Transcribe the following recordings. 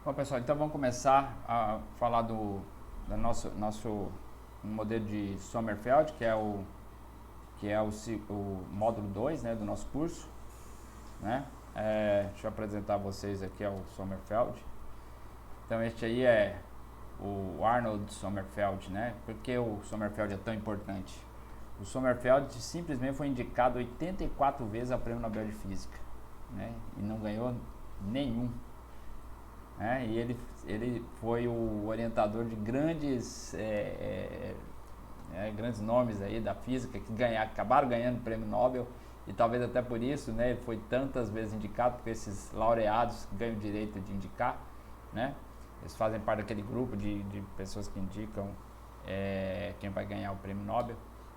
Bom, pessoal, então vamos começar a falar do nosso modelo de Sommerfeld, que é o módulo 2, né, do nosso curso, né? Deixa eu apresentar a vocês aqui o Sommerfeld. Então este aí é o Arnold Sommerfeld, né? Por que o Sommerfeld é tão importante? O Sommerfeld simplesmente foi indicado 84 vezes ao Prêmio Nobel de Física, né? E não ganhou nenhum. E ele foi o orientador de grandes nomes aí da física que acabaram ganhando o prêmio Nobel, e talvez até por isso, né, ele foi tantas vezes indicado, porque esses laureados ganham o direito de indicar, né? Eles fazem parte daquele grupo de pessoas que indicam quem vai ganhar o prêmio Nobel.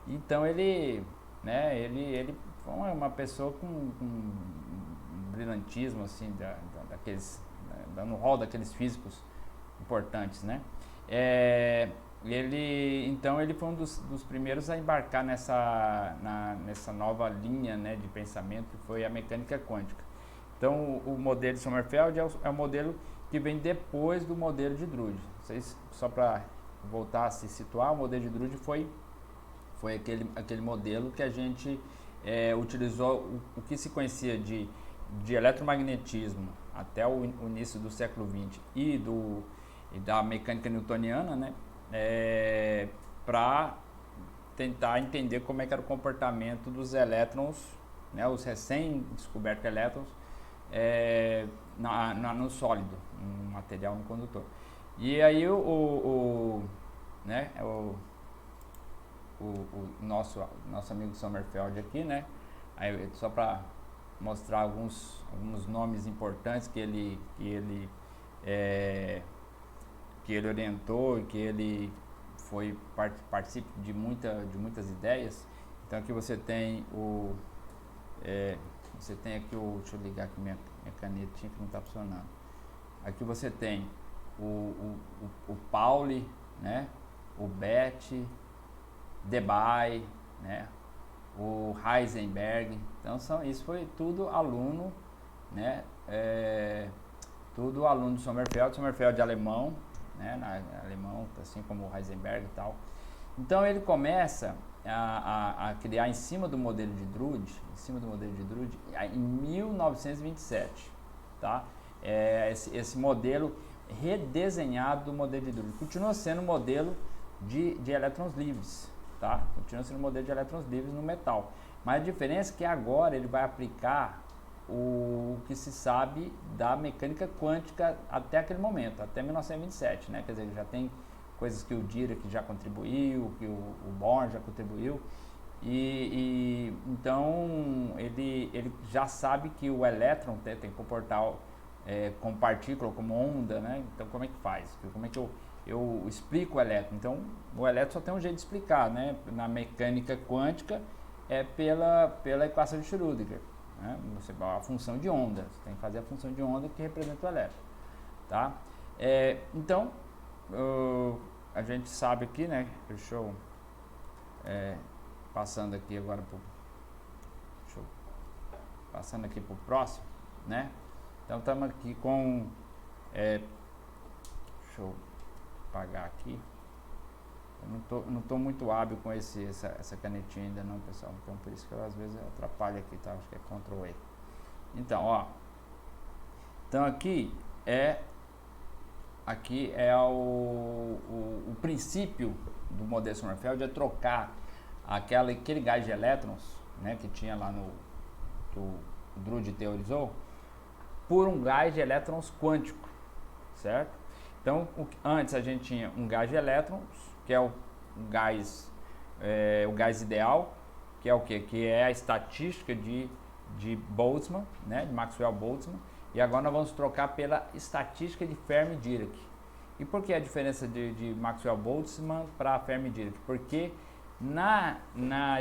Então ele foi uma pessoa com um brilhantismo assim, daqueles, no rol daqueles físicos importantes, né? Então ele foi um dos primeiros a embarcar nessa nova linha, né, de pensamento, que foi a mecânica quântica. Então o modelo de Sommerfeld é o modelo que vem depois do modelo de Drude. Só para voltar a se situar, o modelo de Drude foi aquele modelo que a gente utilizou o que se conhecia de eletromagnetismo até o início do século XX e da mecânica newtoniana, né, para tentar entender como é que era o comportamento dos elétrons, né, os recém-descobertos elétrons no sólido, no material, no condutor. E aí o nosso amigo Sommerfeld aqui, né, aí, só para mostrar alguns nomes importantes que ele orientou e que ele foi participe de muitas ideias. Então aqui você tem deixa eu ligar aqui minha canetinha que não está funcionando. Aqui você tem o Pauli, né, o Bethe, Debye, né, o Heisenberg. Então isso foi tudo aluno, né, tudo aluno de Sommerfeld. Sommerfeld é alemão, né, alemão, assim como o Heisenberg e tal. Então ele começa a criar em cima do modelo de Drude, em 1927, tá? Esse modelo redesenhado do modelo de Drude. Continua sendo um modelo de elétrons livres, tá? Continua sendo um modelo de elétrons livres no metal. Mas a diferença é que agora ele vai aplicar o que se sabe da mecânica quântica até aquele momento, até 1927, né? Quer dizer, já tem coisas que o Dirac já contribuiu, que o Born já contribuiu, então ele já sabe que o elétron tem que comportar como partícula, como onda, né? Então como é que faz? Como é que eu explico o elétron? Então o elétron só tem um jeito de explicar, né? Na mecânica quântica é pela equação de Schrödinger, né? A função de onda, você tem que fazer a função de onda que representa o elétron, tá? Então a gente sabe aqui, né? Deixa eu passando aqui agora passando aqui para o próximo, né? Então estamos aqui com deixa eu apagar aqui. Eu não tô muito hábil com essa canetinha ainda não, pessoal. Então por isso que eu às vezes atrapalho aqui, tá? Acho que é Ctrl E. Então, então aqui é o princípio do modelo Sommerfeld, é trocar aquele gás de elétrons, né, que tinha lá que o Drude teorizou, por um gás de elétrons quântico, certo? Então, antes a gente tinha um gás de elétrons, que é o gás ideal, que é o quê? Que é a estatística de Boltzmann, né, de Maxwell-Boltzmann, e agora nós vamos trocar pela estatística de Fermi-Dirac. E por que a diferença de Maxwell-Boltzmann para Fermi-Dirac? Porque na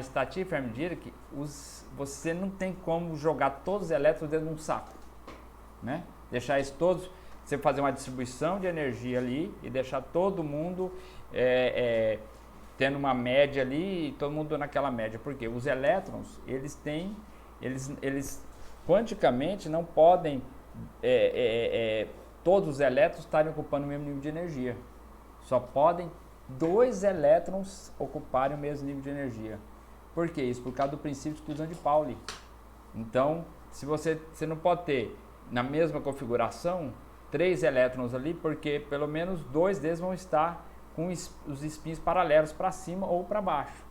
estatística de Fermi-Dirac, você não tem como jogar todos os elétrons dentro de um saco, né? Deixar isso todos, você fazer uma distribuição de energia ali e deixar todo mundo tendo uma média ali e todo mundo naquela média. Porque os elétrons, eles quanticamente não podem todos os elétrons estarem ocupando o mesmo nível de energia. Só podem 2 elétrons ocuparem o mesmo nível de energia. Por que isso? Por causa do princípio de exclusão de Pauli. Então, se você não pode ter na mesma configuração 3 elétrons ali, porque pelo menos 2 deles vão estar com os spins paralelos para cima ou para baixo,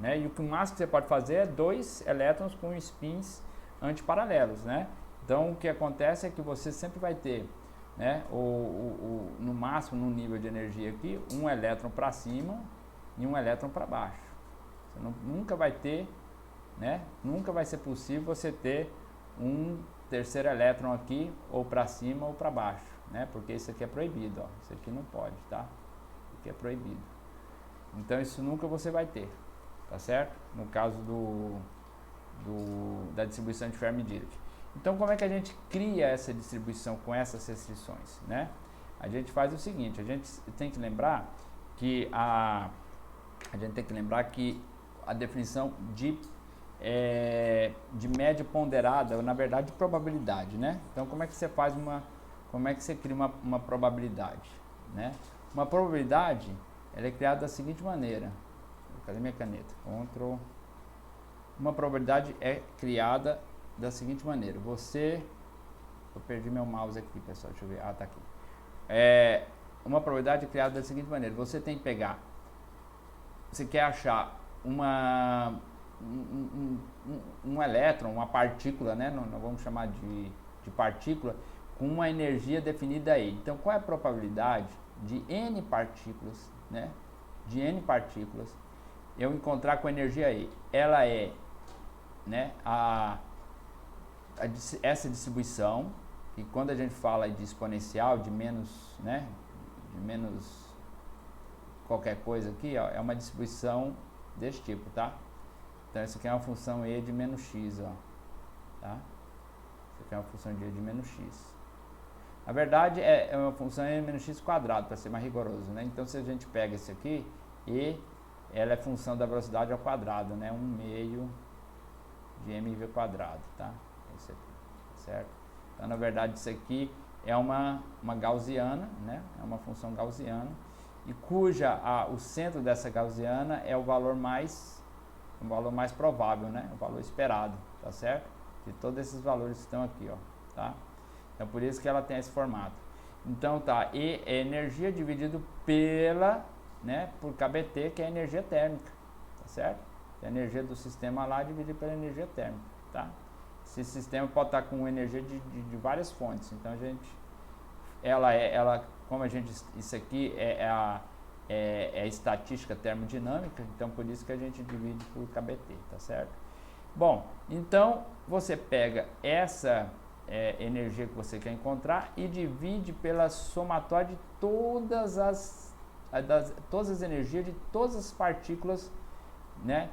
né? E o máximo que você pode fazer é 2 elétrons com spins antiparalelos, né? Então, o que acontece é que você sempre vai ter, né, no máximo, no nível de energia aqui, um elétron para cima e um elétron para baixo. Você nunca vai ter, né? Nunca vai ser possível você ter um terceiro elétron aqui, ou para cima ou para baixo, né? Porque isso aqui é proibido, ó. Isso aqui não pode, tá? Isso aqui é proibido. Então isso nunca você vai ter, tá certo? No caso da distribuição de Fermi-Dirac. Então como é que a gente cria essa distribuição com essas restrições, né? A gente faz o seguinte, a gente tem que lembrar que a definição de média ponderada, ou na verdade de probabilidade, né? Então como é que você cria uma probabilidade, né? Uma probabilidade, ela é criada da seguinte maneira. Cadê minha caneta? Uma probabilidade é criada da seguinte maneira. Eu perdi meu mouse aqui, pessoal, deixa eu ver. Ah, tá aqui. Uma probabilidade é criada da seguinte maneira. Você tem que pegar, você quer achar um elétron, uma partícula, né? Não vamos chamar de partícula, com uma energia definida aí. Então, qual é a probabilidade de N partículas, né? De N partículas, eu encontrar com a energia E? Ela é, né, essa distribuição, e quando a gente fala de exponencial, de menos, né? De menos qualquer coisa aqui, ó, é uma distribuição desse tipo, tá? Então, isso aqui é uma função E de menos x, ó, tá? Isso aqui é uma função de E de menos x. Na verdade, é uma função E de menos x quadrado, para ser mais rigoroso, né? Então, se a gente pega esse aqui, E, ela é função da velocidade ao quadrado, né? 1/2 de mv quadrado, tá? Esse aqui, certo? Então, na verdade, isso aqui é uma gaussiana, né? É uma função gaussiana, e o centro dessa gaussiana é o valor mais provável, né? O valor esperado, tá certo? De todos esses valores que estão aqui, ó, tá? Então por isso que ela tem esse formato. Então tá, E é energia dividido por KBT, que é a energia térmica, tá certo? A energia do sistema lá dividida pela energia térmica, tá? Esse sistema pode estar com energia de várias fontes. Então isso aqui é a estatística termodinâmica, então por isso que a gente divide por KBT, tá certo? Bom, então você pega essa energia que você quer encontrar e divide pela somatória de todas as energias de todas as partículas, né,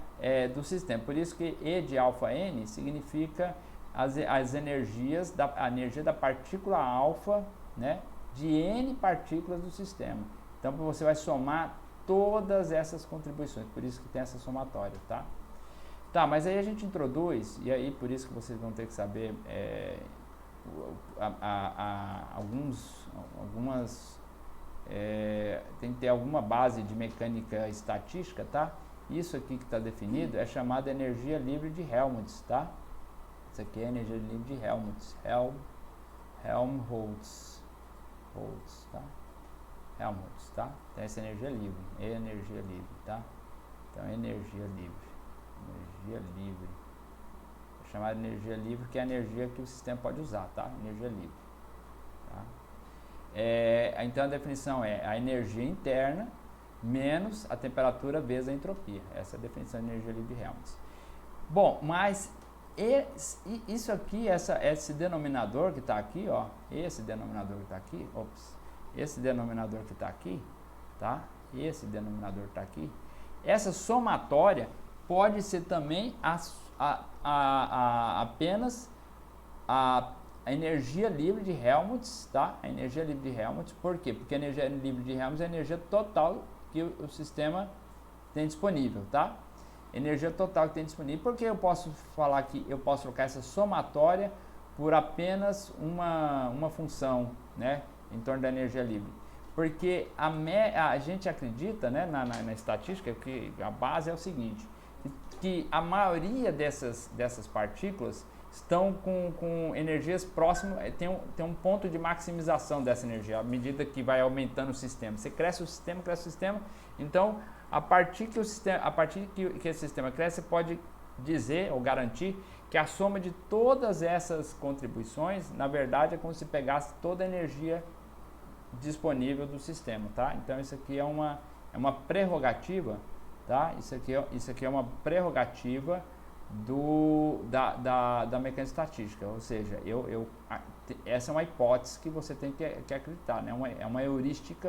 do sistema. Por isso que E de alfa n significa as energias a energia da partícula alfa, né, de N partículas do sistema. Então você vai somar todas essas contribuições, por isso que tem essa somatória, tá? Tá, mas aí a gente introduz, e aí por isso que vocês vão ter que saber tem que ter alguma base de mecânica estatística, tá? Isso aqui que está definido é chamada energia livre de Helmholtz, tá? Isso aqui é energia livre de Helmholtz, Helmholtz, tá? Helmholtz, tá? Então essa energia livre, energia livre, tá? Então energia livre, é chamada energia livre, que é a energia que o sistema pode usar, tá? Energia livre, tá? Então a definição é a energia interna menos a temperatura vezes a entropia. Essa é a definição de energia livre de Helmholtz. Bom, mas isso aqui, esse denominador que está aqui, ó, esse denominador que está aqui, esse denominador que está aqui, tá? Esse denominador está aqui. Essa somatória pode ser também apenas a energia livre de Helmholtz, tá? A energia livre de Helmholtz, por quê? Porque a energia livre de Helmholtz é a energia total que o sistema tem disponível, tá? Energia total que tem disponível. Porque eu posso falar que eu posso trocar essa somatória por apenas uma função, né, em torno da energia livre? Porque a gente acredita, né, na estatística, que a base é o seguinte, que a maioria dessas partículas estão com energias próximas, tem um ponto de maximização dessa energia, à medida que vai aumentando o sistema. Você cresce o sistema, então a partir que esse sistema cresce, você pode dizer ou garantir que a soma de todas essas contribuições, na verdade, é como se pegasse toda a energia disponível do sistema, tá? Então isso aqui é uma prerrogativa, tá? Isso aqui é uma prerrogativa da mecânica estatística, ou seja, essa é uma hipótese que você tem que acreditar, né? É uma heurística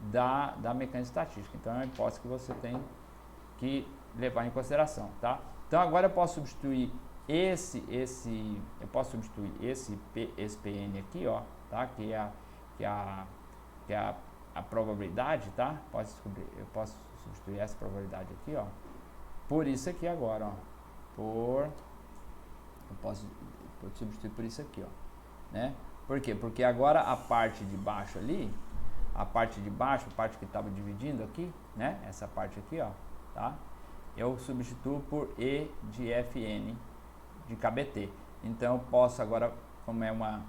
da mecânica estatística, então é uma hipótese que você tem que levar em consideração, tá? Então agora eu posso substituir esse PN aqui, ó, tá? Que é a probabilidade, tá? Eu posso substituir essa probabilidade aqui, ó, por isso aqui agora, ó. Eu posso substituir por isso aqui, ó, né? Por quê? Porque agora a parte de baixo ali, a parte que estava dividindo aqui, né? Essa parte aqui, ó, tá? Eu substituo por E de Fn de KBT. Então eu posso agora, como é uma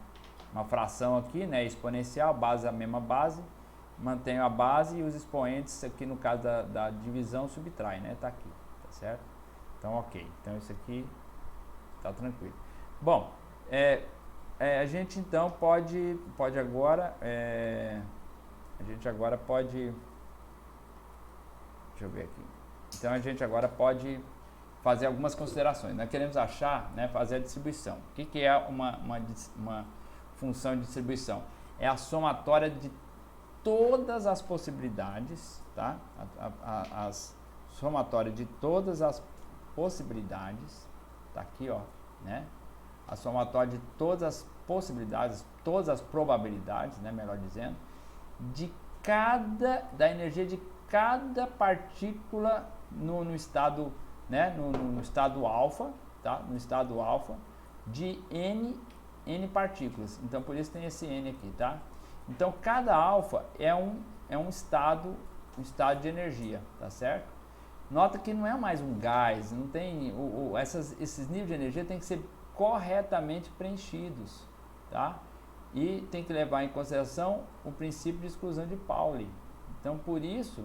fração aqui, né? Exponencial, base a mesma base, mantenho a base e os expoentes aqui no caso da divisão subtrai, né? Tá aqui, tá certo? Então, ok. Então, isso aqui tá tranquilo. Bom, a gente então pode agora, deixa eu ver aqui. Então, a gente agora pode fazer algumas considerações. Nós queremos achar, né, fazer a distribuição. O que é uma função de distribuição? É a somatória de todas as possibilidades, tá? A somatória de todas as possibilidades, tá aqui, ó, né? A somatória de todas as possibilidades, todas as probabilidades, né, melhor dizendo, da energia de cada partícula no estado, né, no estado alfa, tá? No estado alfa de n partículas. Então por isso tem esse n aqui, tá? Então cada alfa é um estado de energia, tá certo? Nota que não é mais um gás, não tem esses níveis de energia têm que ser corretamente preenchidos, tá? E tem que levar em consideração o princípio de exclusão de Pauli. Então, por isso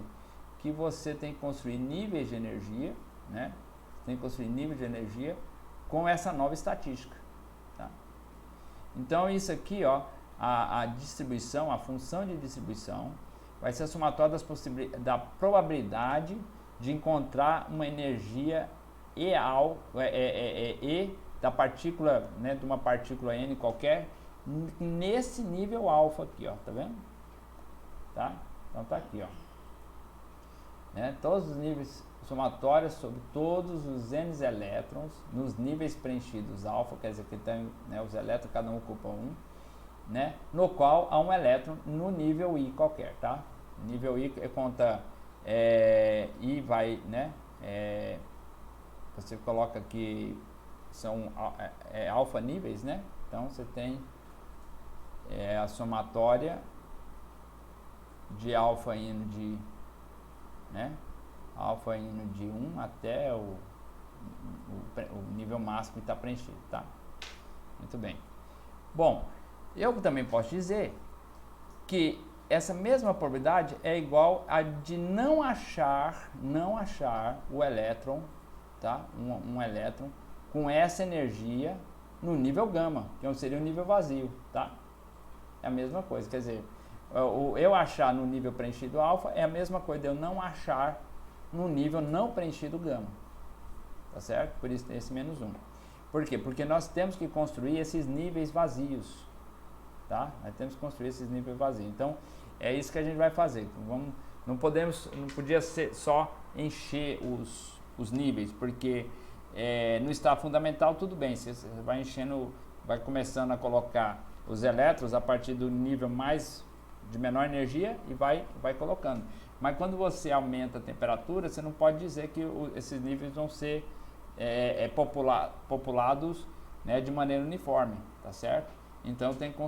que você tem que construir níveis de energia, né? Tem que construir níveis de energia com essa nova estatística, tá? Então, isso aqui, ó, a distribuição, a função de distribuição vai ser a somatória da probabilidade de encontrar uma energia E da partícula, né, de uma partícula N qualquer, nesse nível alfa aqui, ó, tá vendo? Tá? Então tá aqui, ó. Né, todos os níveis somatórios sobre todos os N elétrons nos níveis preenchidos alfa, quer dizer que tem, né, os elétrons, cada um ocupa um, né, no qual há um elétron no nível I qualquer, tá? Nível I conta e vai, né? Você coloca que são alfa níveis, né? Então você tem a somatória de alfa indo de, né? Alfa indo de 1 até o nível máximo que está preenchido, tá? Muito bem. Bom, eu também posso dizer que essa mesma probabilidade é igual a de não achar o elétron, tá? Um elétron com essa energia no nível gama, que seria o nível vazio, tá? É a mesma coisa, quer dizer, eu achar no nível preenchido alfa é a mesma coisa de eu não achar no nível não preenchido gama, tá certo? Por isso tem esse menos 1. Por quê? Porque nós temos que construir esses níveis vazios, tá? Nós temos que construir esses níveis vazios. Então, é isso que a gente vai fazer. Não podia ser só encher os níveis, porque no estado fundamental tudo bem, você vai enchendo, vai começando a colocar os elétrons a partir do nível de menor energia e vai colocando. Mas quando você aumenta a temperatura, você não pode dizer que esses níveis vão ser populados, né, de maneira uniforme, tá certo? Então eu tenho que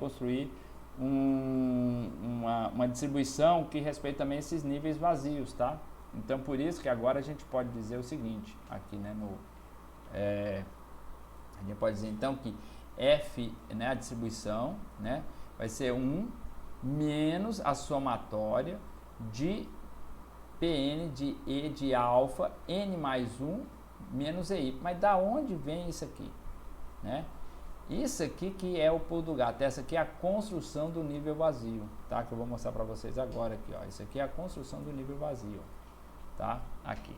construir uma distribuição que respeita também esses níveis vazios, tá? Então, por isso que agora a gente pode dizer o seguinte, aqui, né, a gente pode dizer, então, que F, né, a distribuição, né, vai ser 1 menos a somatória de Pn de E de alfa, N mais 1, menos EI. Mas da onde vem isso aqui? Né? Isso aqui que é o pulo do gato. Essa aqui é a construção do nível vazio, tá? Que eu vou mostrar para vocês agora aqui, ó. Isso aqui é a construção do nível vazio, tá? Aqui.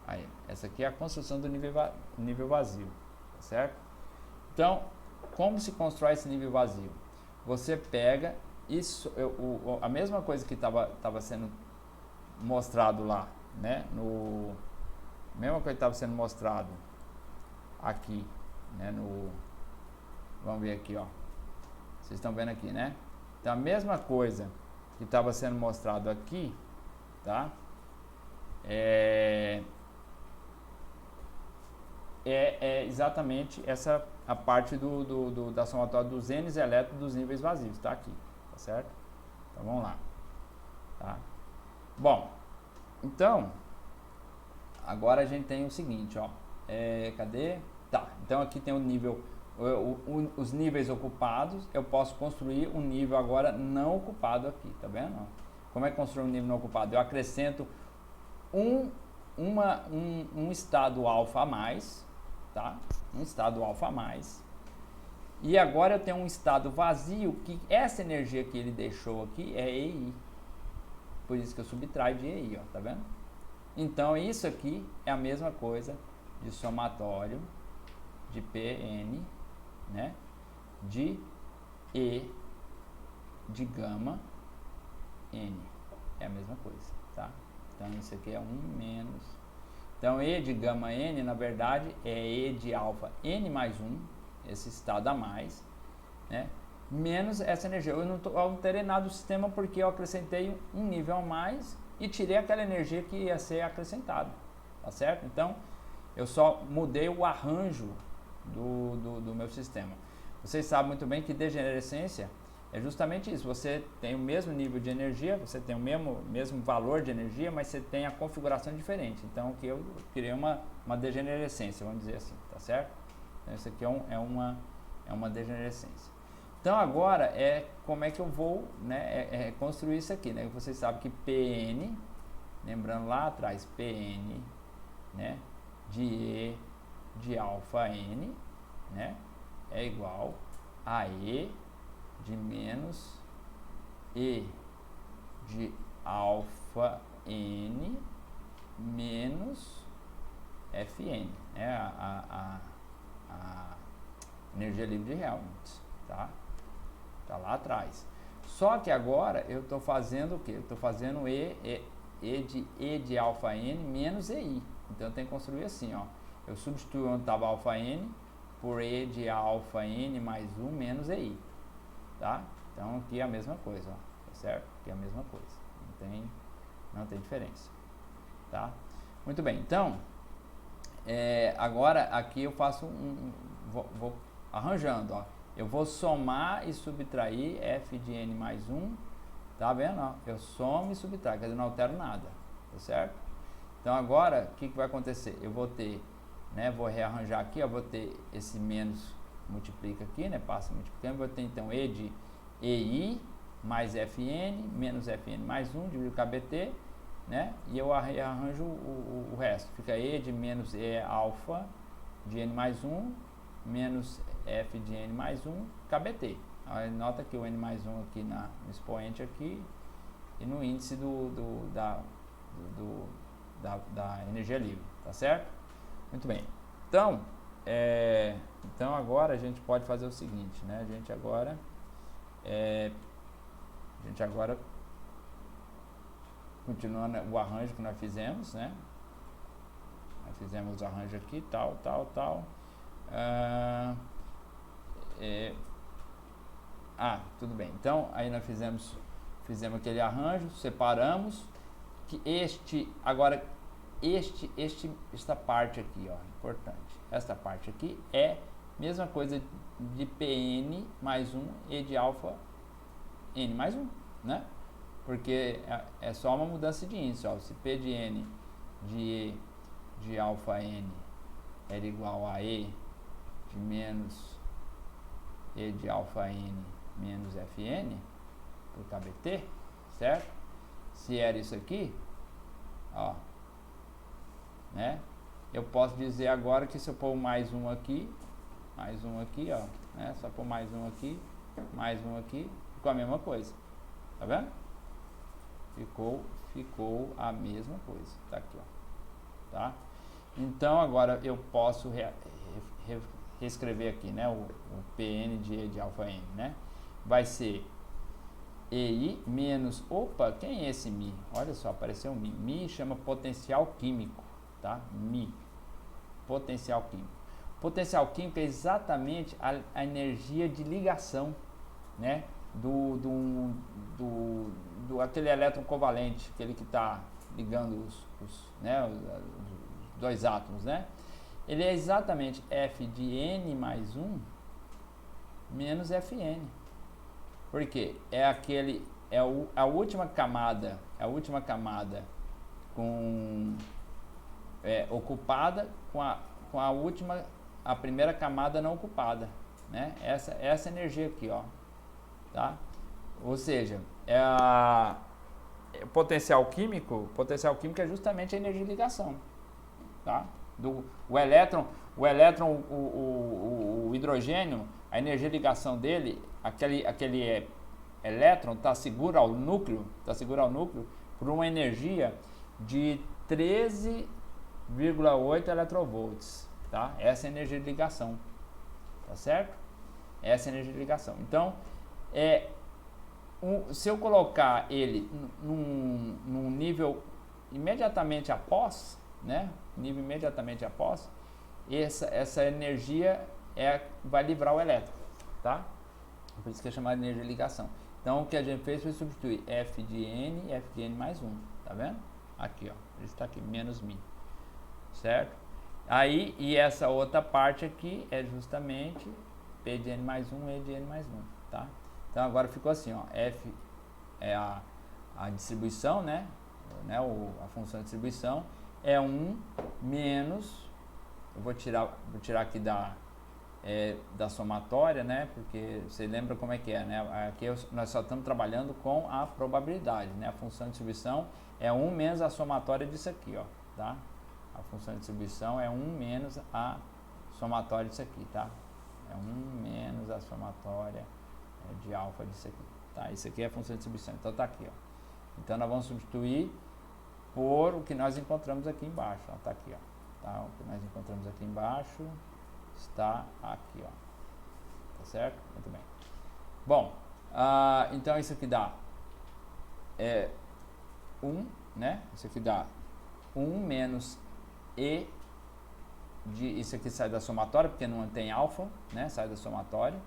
Aí, essa aqui é a construção do nível vazio, tá certo? Então, como se constrói esse nível vazio? Você pega isso, a mesma coisa que estava sendo mostrado lá, né? Mesma coisa que estava sendo mostrado aqui, né? Vamos ver aqui, ó. Vocês estão vendo aqui, né? Então a mesma coisa que estava sendo mostrado aqui, tá? É exatamente essa a parte da somatória dos N elétrons dos níveis vazios, tá? Aqui, tá certo? Então vamos lá, tá? Bom, então agora a gente tem o seguinte, ó. Cadê? Tá, então aqui tem o nível, os níveis ocupados. Eu posso construir um nível agora não ocupado aqui, tá vendo? Como é que construir um nível não ocupado? Eu acrescento um estado alfa a mais, tá? Um estado alfa a mais. E agora eu tenho um estado vazio, que essa energia que ele deixou aqui é EI. Por isso que eu subtraio de EI, ó, tá vendo? Então isso aqui é a mesma coisa de somatório de Pn, né, de E de gama N. É a mesma coisa, tá? Então isso aqui é 1 menos. Então E de gama N, na verdade, é E de alfa N mais 1, esse estado a mais, né, menos essa energia. Eu não alterei nada do sistema porque eu acrescentei um nível a mais e tirei aquela energia que ia ser acrescentada, tá certo? Então, eu só mudei o arranjo do meu sistema. Vocês sabem muito bem que degenerescência é justamente isso. Você tem o mesmo nível de energia, você tem o mesmo valor de energia, mas você tem a configuração diferente. Então, aqui eu criei uma degenerescência, vamos dizer assim, tá certo? Então, isso aqui é uma degenerescência. Então, agora, como é que eu vou, né, construir isso aqui, né? Vocês sabem que Pn, lembrando lá atrás, Pn, né, de E de alfa N, né, é igual a E de menos E de alfa N menos Fn, né, a energia livre de Helmholtz, tá? Tá lá atrás. Só que agora eu estou fazendo o que? Eu estou fazendo E de alfa N menos EI. Então eu tenho que construir assim, ó. Eu substituo onde estava alfa N por E de alfa N mais 1 menos EI. Tá? Então aqui é a mesma coisa, ó. Tá certo? Aqui é a mesma coisa. Não tem diferença. Tá? Muito bem. Então, agora aqui eu faço vou arranjando, ó. Eu vou somar e subtrair F de N mais 1, tá vendo? Ó, eu somo e subtraio, quer dizer, não altero nada, tá certo? Então agora, o que vai acontecer? Eu vou ter, né, vou rearranjar aqui, eu vou ter esse menos, multiplica aqui, né, passa multiplicando, vou ter então E de EI mais Fn, menos Fn mais 1, dividido com KBT, né, e eu rearranjo o resto, fica E de menos E alfa de N mais 1, menos F de N mais 1, KBT. Aí nota que o N mais 1 aqui no expoente aqui e no índice da energia livre, tá certo? Muito bem. Então, então agora a gente pode fazer o seguinte, né? A gente agora continuando o arranjo que nós fizemos, né? Nós fizemos o arranjo aqui, tal. Tudo bem. Então, aí nós fizemos aquele arranjo, separamos que esta parte aqui, ó, importante. Esta parte aqui é mesma coisa de Pn mais 1 e de alfa N mais 1, né? Porque é só uma mudança de índice, ó. Se P de N de alfa N era igual a E de menos E de alfa N menos Fn por KBT, certo? Se era isso aqui, ó, né? Eu posso dizer agora que se eu pôr mais um aqui, ó, né? Só pôr mais um aqui, ficou a mesma coisa, tá vendo? Ficou a mesma coisa, tá aqui, ó, tá? Então agora eu posso reescrever aqui, né? O Pn de E de alfa N, né? Vai ser EI menos, opa, quem é esse Mi? Olha só, apareceu um Mi. Mi chama potencial químico, tá? Mi, potencial químico. Potencial químico é exatamente a energia de ligação, né? Aquele elétron covalente, aquele que está ligando os dois átomos, né? Ele é exatamente F de N mais 1 menos Fn. Por quê? A última camada ocupada com a primeira camada não ocupada, né? Essa energia aqui, ó, tá? Ou seja, potencial químico é justamente a energia de ligação, tá? O hidrogênio, a energia de ligação dele, aquele elétron está seguro ao núcleo, por uma energia de 13,8 eletronvolts, tá? Essa é a energia de ligação, tá certo? Essa é a energia de ligação. Então, se eu colocar ele num nível imediatamente após, né? Essa energia vai livrar o elétron, tá? Por isso que é chamada de energia de ligação. Então o que a gente fez foi substituir F de N e F de N mais 1, tá vendo? Aqui, ó, ele está aqui, menos Mi, certo? Aí, e essa outra parte aqui é justamente P de N mais 1 e E de N mais 1, tá? Então agora ficou assim, ó, F é a distribuição, né? A função de distribuição é 1 menos, eu vou tirar aqui da somatória, né? Porque você lembra como é que é, né? Aqui nós só estamos trabalhando com a probabilidade, né? A função de distribuição é 1 menos a somatória disso aqui, ó, tá? A função de distribuição é 1 menos a somatória disso aqui, tá? É 1 menos a somatória de alfa disso aqui, tá? Isso aqui é a função de distribuição, então tá aqui, ó. Então nós vamos substituir por o que nós encontramos aqui embaixo, ó, tá aqui, ó, tá? O que nós encontramos aqui embaixo está aqui, ó, tá certo? Muito bem. Bom, então isso aqui dá 1, né? Isso aqui dá 1 menos E isso aqui sai da somatória, porque não tem alfa, né? Sai da somatória.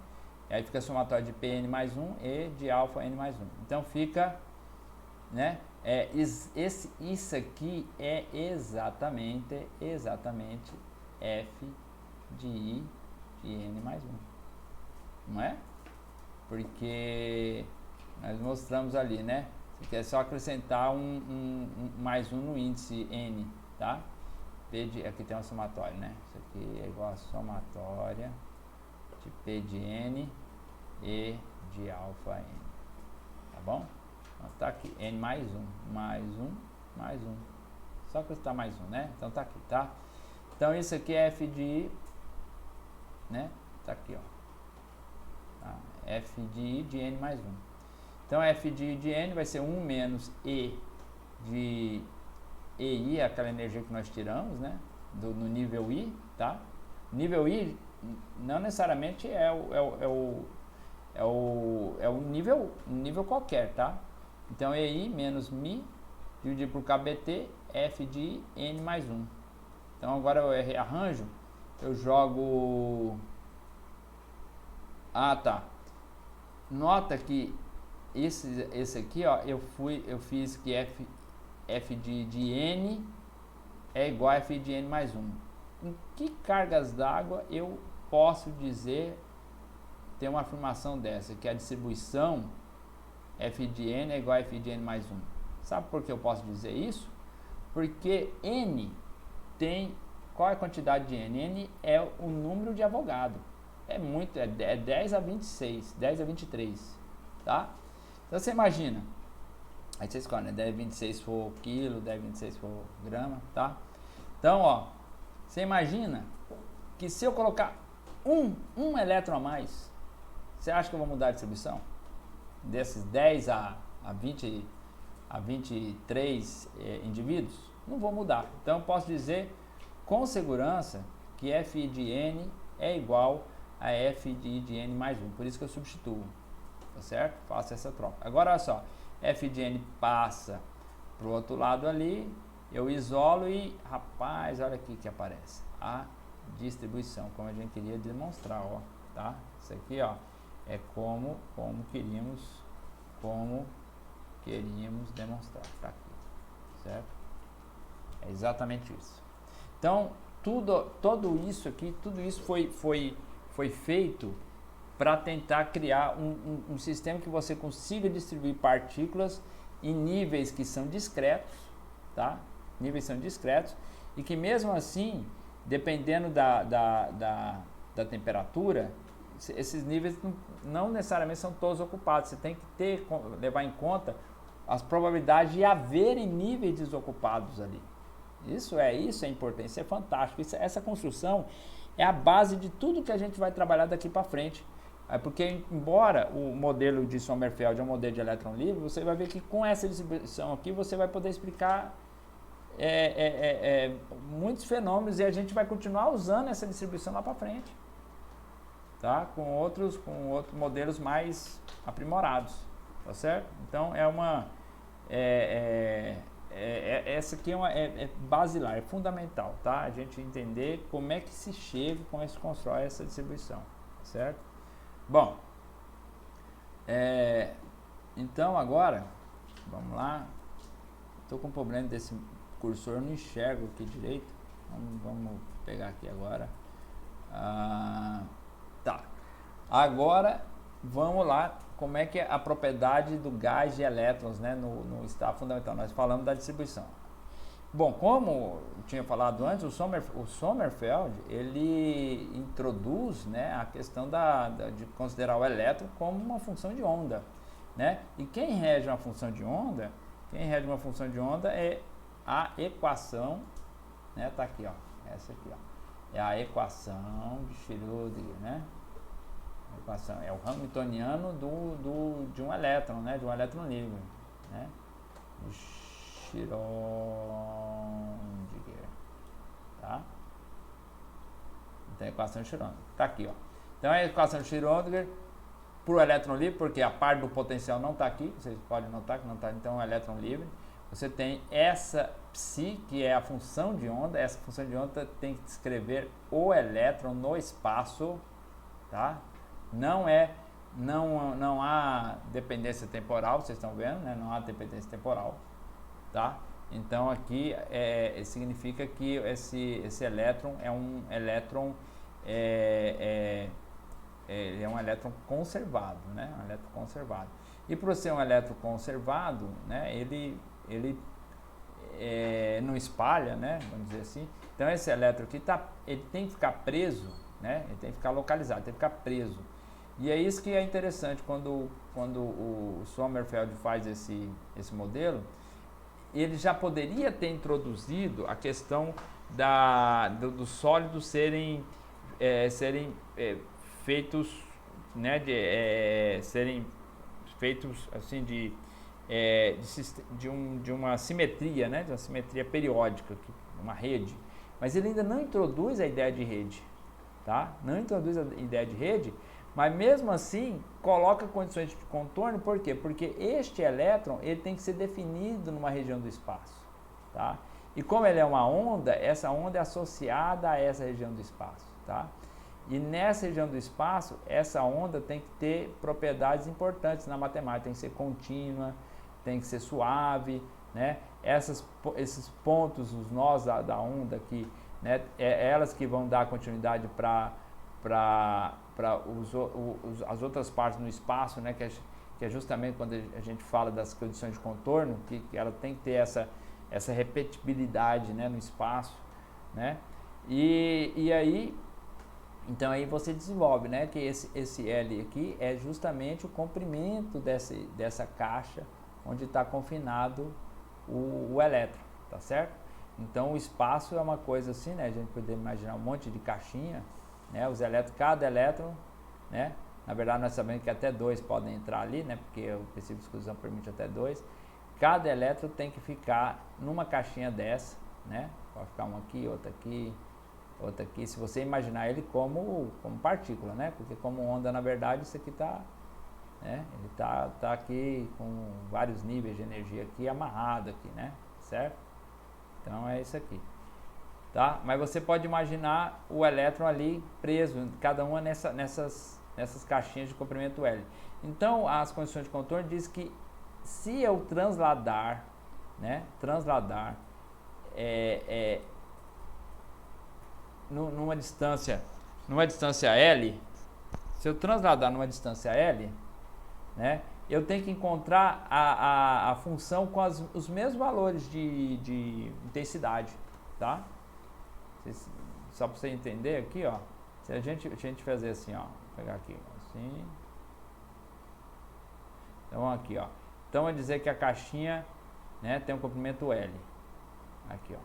E aí fica a somatória de Pn mais 1 e de alfa N mais 1. Então fica, né? Isso aqui é exatamente F de I de N mais 1. Não é? Porque nós mostramos ali, né? Você quer só acrescentar mais 1 no índice N, tá? Aqui tem uma somatória, né? Isso aqui é igual a somatória de P de N e de alfa N, tá bom? Então tá aqui, N mais 1, mais 1, só acrescentar mais 1, né? Então tá aqui, tá? Então isso aqui é F de I, né? Tá aqui, ó, tá? F de I de N mais 1. Então F de I de N vai ser 1 menos E de EI, é aquela energia que nós tiramos, né? No nível I, tá? Nível I não necessariamente é o nível qualquer, tá? Então EI menos Mi dividido por KBT, F de I, N mais 1. Então agora eu rearranjo, eu jogo... Ah, tá. Nota que esse aqui, ó, eu fiz que F de N é igual a F de N mais 1. Em que cargas d'água eu posso dizer, ter uma afirmação dessa, que a distribuição f de n é igual a f de n mais 1. Sabe por que eu posso dizer isso? Porque n tem... Qual é a quantidade de n? N é o número de Avogadro. É 10 a 26, 10 a 23, tá? Então você imagina, aí você escolhe, né? 10 a 26 for quilo, 10 a 26 for grama, tá? Então, ó, você imagina que se eu colocar um elétron a mais, você acha que eu vou mudar a distribuição? Desses 10 a 23 indivíduos? Não vou mudar. Então eu posso dizer com segurança que f de n é igual a f de n mais 1. Por isso que eu substituo. Tá certo? Faço essa troca. Agora olha só. F de n passa para o outro lado ali. Eu isolo e, rapaz, olha aqui que aparece. A distribuição, como a gente queria demonstrar, ó. Tá? Isso aqui, ó, é como queríamos demonstrar. Tá aqui. Certo? É exatamente isso. Então, tudo isso aqui, tudo isso foi feito para tentar criar um sistema que você consiga distribuir partículas em níveis que são discretos, tá? Níveis são discretos e que mesmo assim, dependendo da temperatura, esses níveis não necessariamente são todos ocupados. Você tem que levar em conta as probabilidades de haverem níveis desocupados ali. Isso é importante, isso é fantástico. Essa construção é a base de tudo que a gente vai trabalhar daqui para frente. Porque, embora o modelo de Sommerfeld é um modelo de elétron livre, você vai ver que com essa distribuição aqui você vai poder explicar muitos fenômenos e a gente vai continuar usando essa distribuição lá para frente, tá? Com outros modelos mais aprimorados, tá certo? Então essa aqui é basilar, é fundamental, tá? A gente entender como é que se chega, como é que se constrói essa distribuição, certo? Bom, então agora, vamos lá. Estou com um problema desse cursor, não enxergo aqui direito. Vamos pegar aqui agora. Tá. Agora, vamos lá. Como é que é a propriedade do gás de elétrons, né, no estado fundamental? Nós falamos da distribuição. Bom, como eu tinha falado antes, o Sommerfeld, ele introduz, né, a questão de considerar o elétron como uma função de onda, né? E quem rege uma função de onda, é a equação, né, tá aqui, ó, essa aqui, ó, é a equação de Schrödinger, né? Equação, é o Hamiltoniano de um elétron, né, de um elétron livre, né? Schrödinger, tá? Então a equação de Schrödinger, tá aqui, ó. Então a equação de Schrödinger para o elétron livre, porque a parte do potencial não está aqui, vocês podem notar que não está, então é um elétron livre. Você tem essa psi, que é a função de onda. Essa função de onda tem que descrever o elétron no espaço, tá? Não há dependência temporal, vocês estão vendo, né? Não há dependência temporal, tá? Então aqui significa que esse elétron é um elétron ele é um elétron conservado, né? Um elétron conservado. E por ser um elétron conservado, né? Ele não espalha, né? Vamos dizer assim. Então esse elétron aqui ele tem que ficar preso, né? Ele tem que ficar localizado, tem que ficar preso. E é isso que é interessante quando o Sommerfeld faz esse modelo. Ele já poderia ter introduzido a questão dos sólidos serem feitos, né, serem feitos assim de uma simetria, né, de uma simetria periódica, uma rede. Mas ele ainda não introduz a ideia de rede, tá? Não introduz a ideia de rede, mas mesmo assim coloca condições de contorno. Por quê? Porque este elétron ele tem que ser definido numa região do espaço, tá? E como ele é uma onda, essa onda é associada a essa região do espaço, tá? E nessa região do espaço, essa onda tem que ter propriedades importantes na matemática. Tem que ser contínua, tem que ser suave, né? Esses pontos, os nós da onda aqui, né? Elas que vão dar continuidade para as outras partes no espaço, né, que é justamente quando a gente fala das condições de contorno, que ela tem que ter essa repetibilidade, né, no espaço, né? E aí, então aí você desenvolve, né, que esse L aqui é justamente o comprimento dessa caixa onde está confinado o elétron, tá certo? Então o espaço é uma coisa assim, né, a gente pode imaginar um monte de caixinha, né, os elétrons, cada elétron, né, na verdade nós sabemos que até 2 podem entrar ali, né, porque o princípio de exclusão permite até 2. Cada elétron tem que ficar numa caixinha dessa, né, pode ficar um aqui, outro aqui, outra aqui, se você imaginar ele como partícula, né? Porque como onda, na verdade, isso aqui está, né? Ele tá aqui com vários níveis de energia aqui amarrado aqui, né? Certo? Então é isso aqui, tá? Mas você pode imaginar o elétron ali preso, cada uma nessas caixinhas de comprimento L. Então as condições de contorno diz que se eu transladar, né? Numa distância L, se eu transladar numa distância L, né, eu tenho que encontrar a função com os mesmos valores de intensidade, tá? Só para você entender aqui, ó, se a gente fazer assim, ó, vou pegar aqui, assim, então aqui, ó, então vai dizer que a caixinha, né, tem um comprimento L, aqui, ó,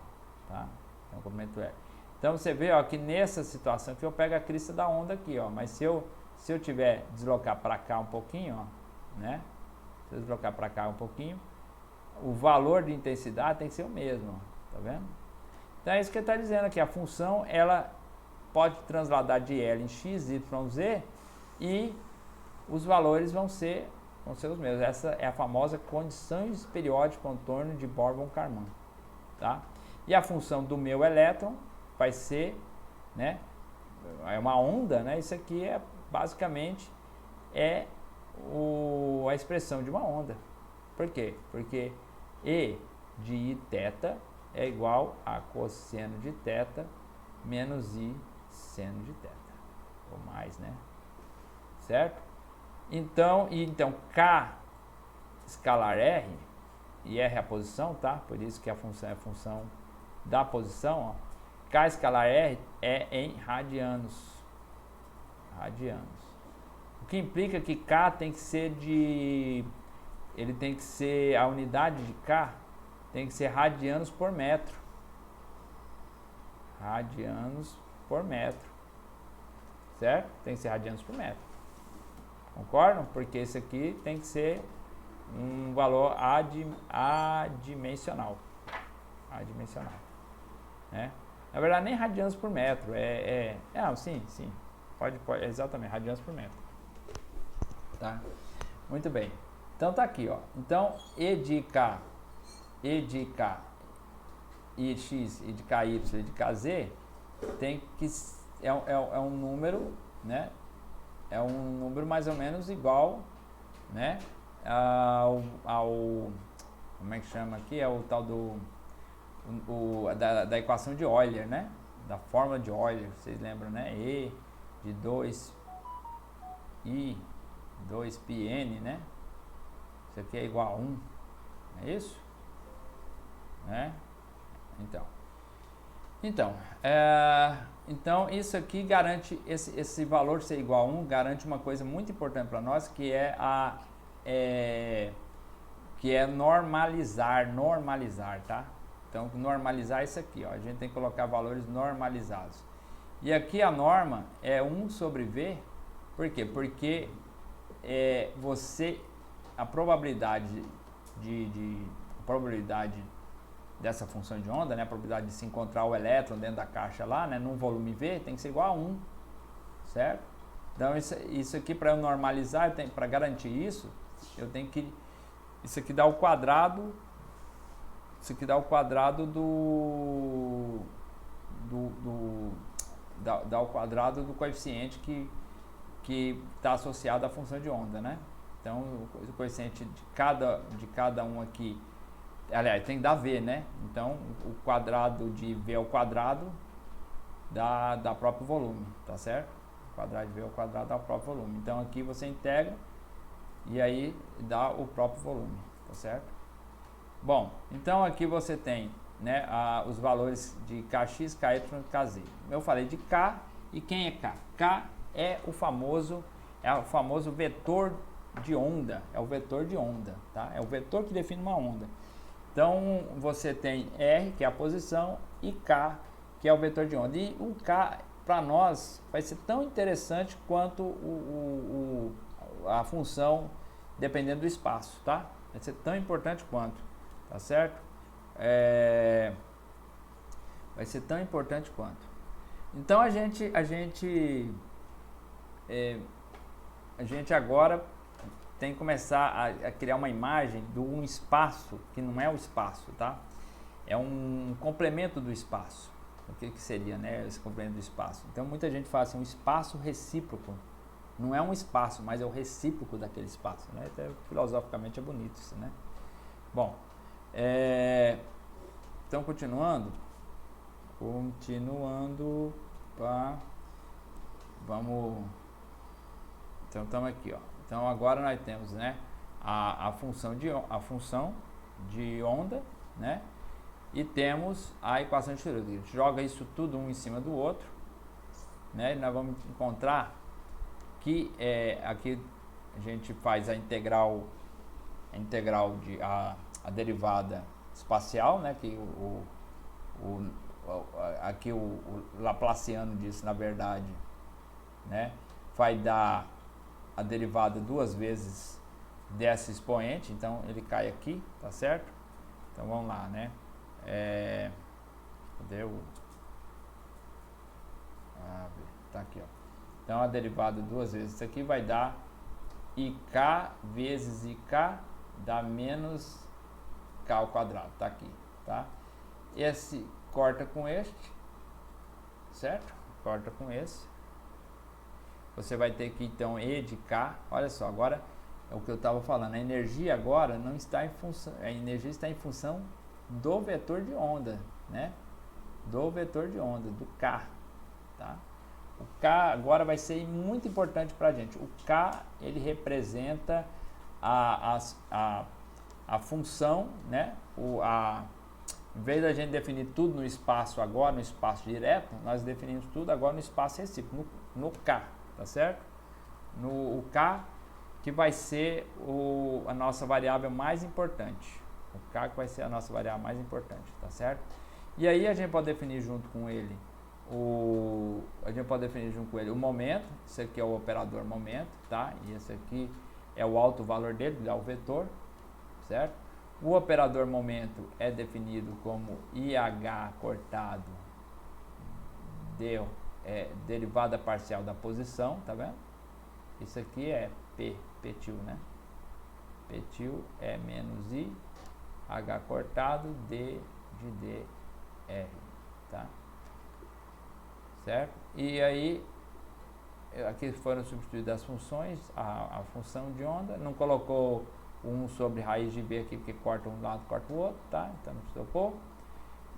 tá? Tem um comprimento L. Então você vê, ó, que nessa situação que eu pego a crista da onda aqui, ó, mas se eu tiver deslocar para cá um pouquinho, ó, né? Se eu deslocar para cá um pouquinho, o valor de intensidade tem que ser o mesmo, ó, tá vendo? Então é isso que ele está dizendo aqui, a função ela pode transladar de L em x, y, z e os valores vão ser os mesmos. Essa é a famosa condições periódicas de contorno de Bohr-Karman, tá? E a função do meu elétron vai ser, né, é uma onda, né? Isso aqui é basicamente a expressão de uma onda. Por quê? Porque E de Iθ é igual a cosseno de θ menos I seno de θ, ou mais, né? Certo? Então K escalar R, e R é a posição, tá? Por isso que a função é a função da posição, ó. K escalar R é em radianos. O que implica que K tem que ser a unidade de K tem que ser radianos por metro. Radianos por metro. Certo? Tem que ser radianos por metro. Concordam? Porque esse aqui tem que ser um valor adimensional. Adimensional. Né? Na verdade, nem radianos por metro. Sim. Pode, exatamente, radianos por metro. Tá? Muito bem. Então tá aqui, ó. Então, E de K, I de X, I de KY, I de KZ, tem que é um número, né? É um número mais ou menos igual, né? Como é que chama aqui? É o tal da equação de Euler, né? Da fórmula de Euler, vocês lembram, né? E de 2i 2πn, né? Isso aqui é igual a 1, não é isso? Né? Então isso aqui garante, esse valor ser igual a 1, garante uma coisa muito importante para nós, que é normalizar, tá? Então, normalizar isso aqui, ó, a gente tem que colocar valores normalizados. E aqui a norma é 1 sobre V, por quê? Porque a probabilidade dessa função de onda, né, a probabilidade de se encontrar o elétron dentro da caixa lá, né, num volume V, tem que ser igual a 1, certo? Então, isso aqui, para eu normalizar, para garantir isso, eu tenho que... Isso aqui dá o quadrado... Isso aqui dá o quadrado dá o quadrado do coeficiente que está associado à função de onda, né? Então, o coeficiente de cada um aqui, aliás, tem que dar V, né? Então, o quadrado de V ao quadrado dá próprio volume, tá certo? quadrado de V ao quadrado dá o próprio volume. Então aqui você integra e aí dá o próprio volume, tá certo? Bom, então aqui você tem, né, os valores de Kx, Ky e Kz. Eu falei de K, e quem é K? K é o famoso vetor de onda, é o vetor de onda, tá? É o vetor que define uma onda. Então você tem R, que é a posição, e K, que é o vetor de onda. E o K, para nós, vai ser tão interessante quanto a função dependendo do espaço, tá? Vai ser tão importante quanto, tá certo? Vai ser tão importante quanto. Então a gente agora tem que começar a criar uma imagem de um espaço que não é o espaço, tá? É um complemento do espaço. O que seria, né, esse complemento do espaço? Então muita gente fala assim, um espaço recíproco. Não é um espaço, mas é o recíproco daquele espaço, né? Até filosoficamente é bonito isso, né? Bom, então continuando, vamos, então estamos aqui, ó. Então agora nós temos, né, a função de onda, né? E temos a equação de Schrödinger. A gente joga isso tudo um em cima do outro, né? E nós vamos encontrar que aqui a gente faz a integral a derivada espacial, né? Que aqui o Laplaciano disso, na verdade, né? Vai dar a derivada duas vezes dessa expoente, então ele cai aqui, tá certo? Então vamos lá, né? Cadê o... tá aqui, ó. Então a derivada duas vezes isso aqui vai dar IK vezes IK dá menos K ao quadrado, tá aqui, tá? Esse corta com este, certo? Corta com esse. Você vai ter que então E de K, olha só, agora é o que eu estava falando, a energia agora não está em função, a energia está em função do vetor de onda, né? Do vetor de onda, do K, tá? O K agora vai ser muito importante para a gente. O K, ele representa a função, né? Em vez da gente definir tudo no espaço agora, no espaço direto, nós definimos tudo agora no espaço recíproco, no K, tá certo? O K, que vai ser a nossa variável mais importante. O K que vai ser a nossa variável mais importante, tá certo? E aí a gente pode definir junto com ele o momento. Esse aqui é o operador momento, tá? E esse aqui é o alto valor dele, que dá o vetor, certo? O operador momento é definido como IH cortado derivada parcial da posição, tá vendo? Isso aqui é P-til, né? P-til é menos I, H cortado, D de DR, tá? Certo? E aí, aqui foram substituídas as funções, a função de onda, não colocou 1 sobre raiz de B aqui, porque corta um lado, corta o outro, tá? Então não precisa pôr.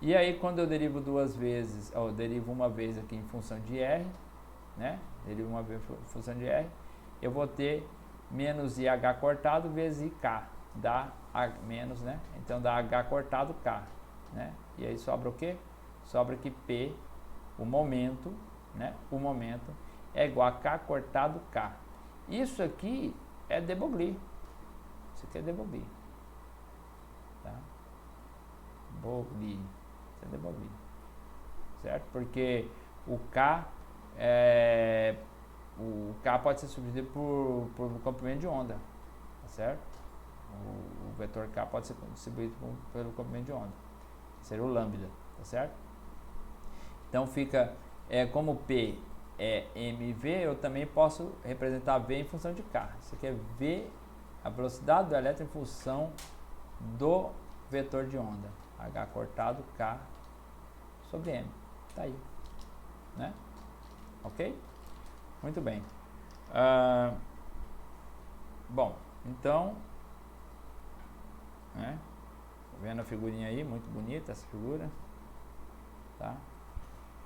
E aí, quando eu derivo duas vezes, eu derivo uma vez aqui em função de R, né? Derivo uma vez em função de R, eu vou ter menos IH cortado vezes IK, dá menos, né? Então dá H cortado K, né? E aí sobra o quê? Sobra que P, o momento, né? O momento é igual a K cortado K. Isso aqui é de Broglie. Isso aqui é de Broglie, tá? Broglie, isso é de Broglie, certo? Porque o K pode ser substituído por comprimento de onda, tá certo? O vetor K pode ser distribuído pelo comprimento de onda, que seria o lambda, tá certo? Então fica, como P é mv, eu também posso representar V em função de K. Isso aqui é V, a velocidade do elétron em função do vetor de onda, H cortado K sobre M, tá aí, né? Ok? Muito bem. Bom, então, né? Vendo a figurinha aí, muito bonita essa figura, tá?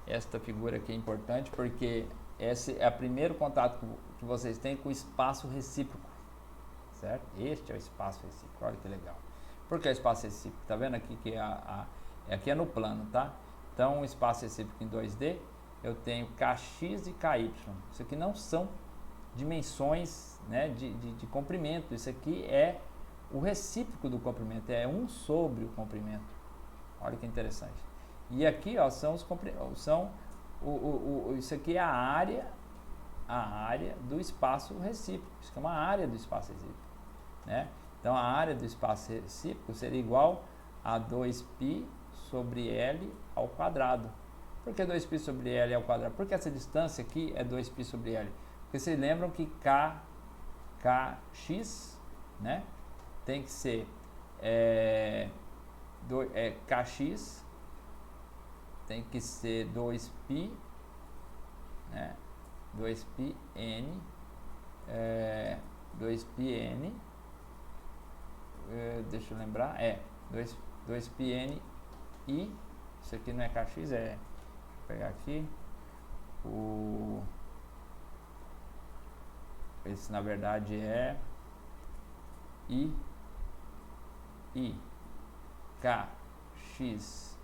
Esta figura aqui é importante porque esse é o primeiro contato que vocês têm com o espaço recíproco, certo? Este é o espaço recíproco, olha que legal. Por que o espaço recíproco? Tá vendo aqui que aqui é no plano, tá? Então, o espaço recíproco em 2D, eu tenho Kx e Ky. Isso aqui não são dimensões, né, de comprimento. Isso aqui é o recíproco do comprimento, é 1 sobre o comprimento. Olha que interessante. E aqui, ó, são isso aqui é a área do espaço recíproco. Isso aqui é uma área do espaço recíproco, né? Então, a área do espaço recíproco seria igual a 2π sobre L ao quadrado. Por que 2π sobre L ao quadrado? Porque essa distância aqui é 2π sobre L. Porque vocês lembram que Kx, né, tem que ser Kx tem que ser 2π, né, 2πn, 2πn, deixa eu lembrar, 2πn e isso aqui não é Kx, deixa eu pegar aqui, esse na verdade é Kx,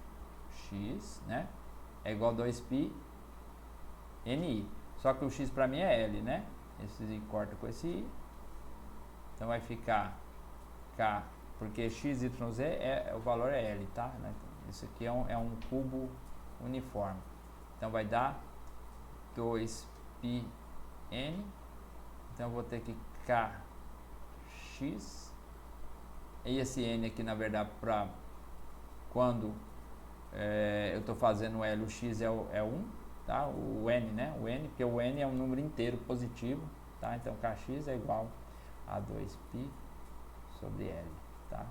né, é igual a 2π ni, só que o x para mim é L, né, esse i corta com esse i, então vai ficar K, porque x, y, z o valor é L, tá, isso aqui é um cubo uniforme, então vai dar 2πn, então eu vou ter que Kx, e esse n aqui na verdade para quando eu estou fazendo L, o x é 1, tá? O n, né? O n, porque o n é um número inteiro positivo, tá? Então Kx é igual a 2π sobre L, tá?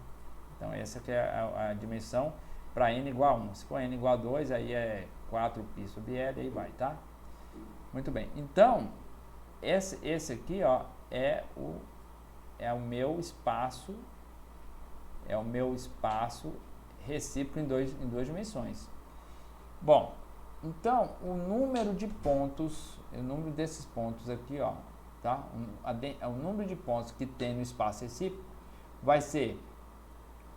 Então essa aqui é a dimensão para n igual a 1. Se for n igual a 2, aí é 4π sobre L, aí vai, tá? Muito bem. Então, esse aqui, ó, é o meu espaço, recíproco em duas dimensões. Bom, então o número de pontos, o número desses pontos aqui, ó, tá? O número de pontos que tem no espaço recíproco vai ser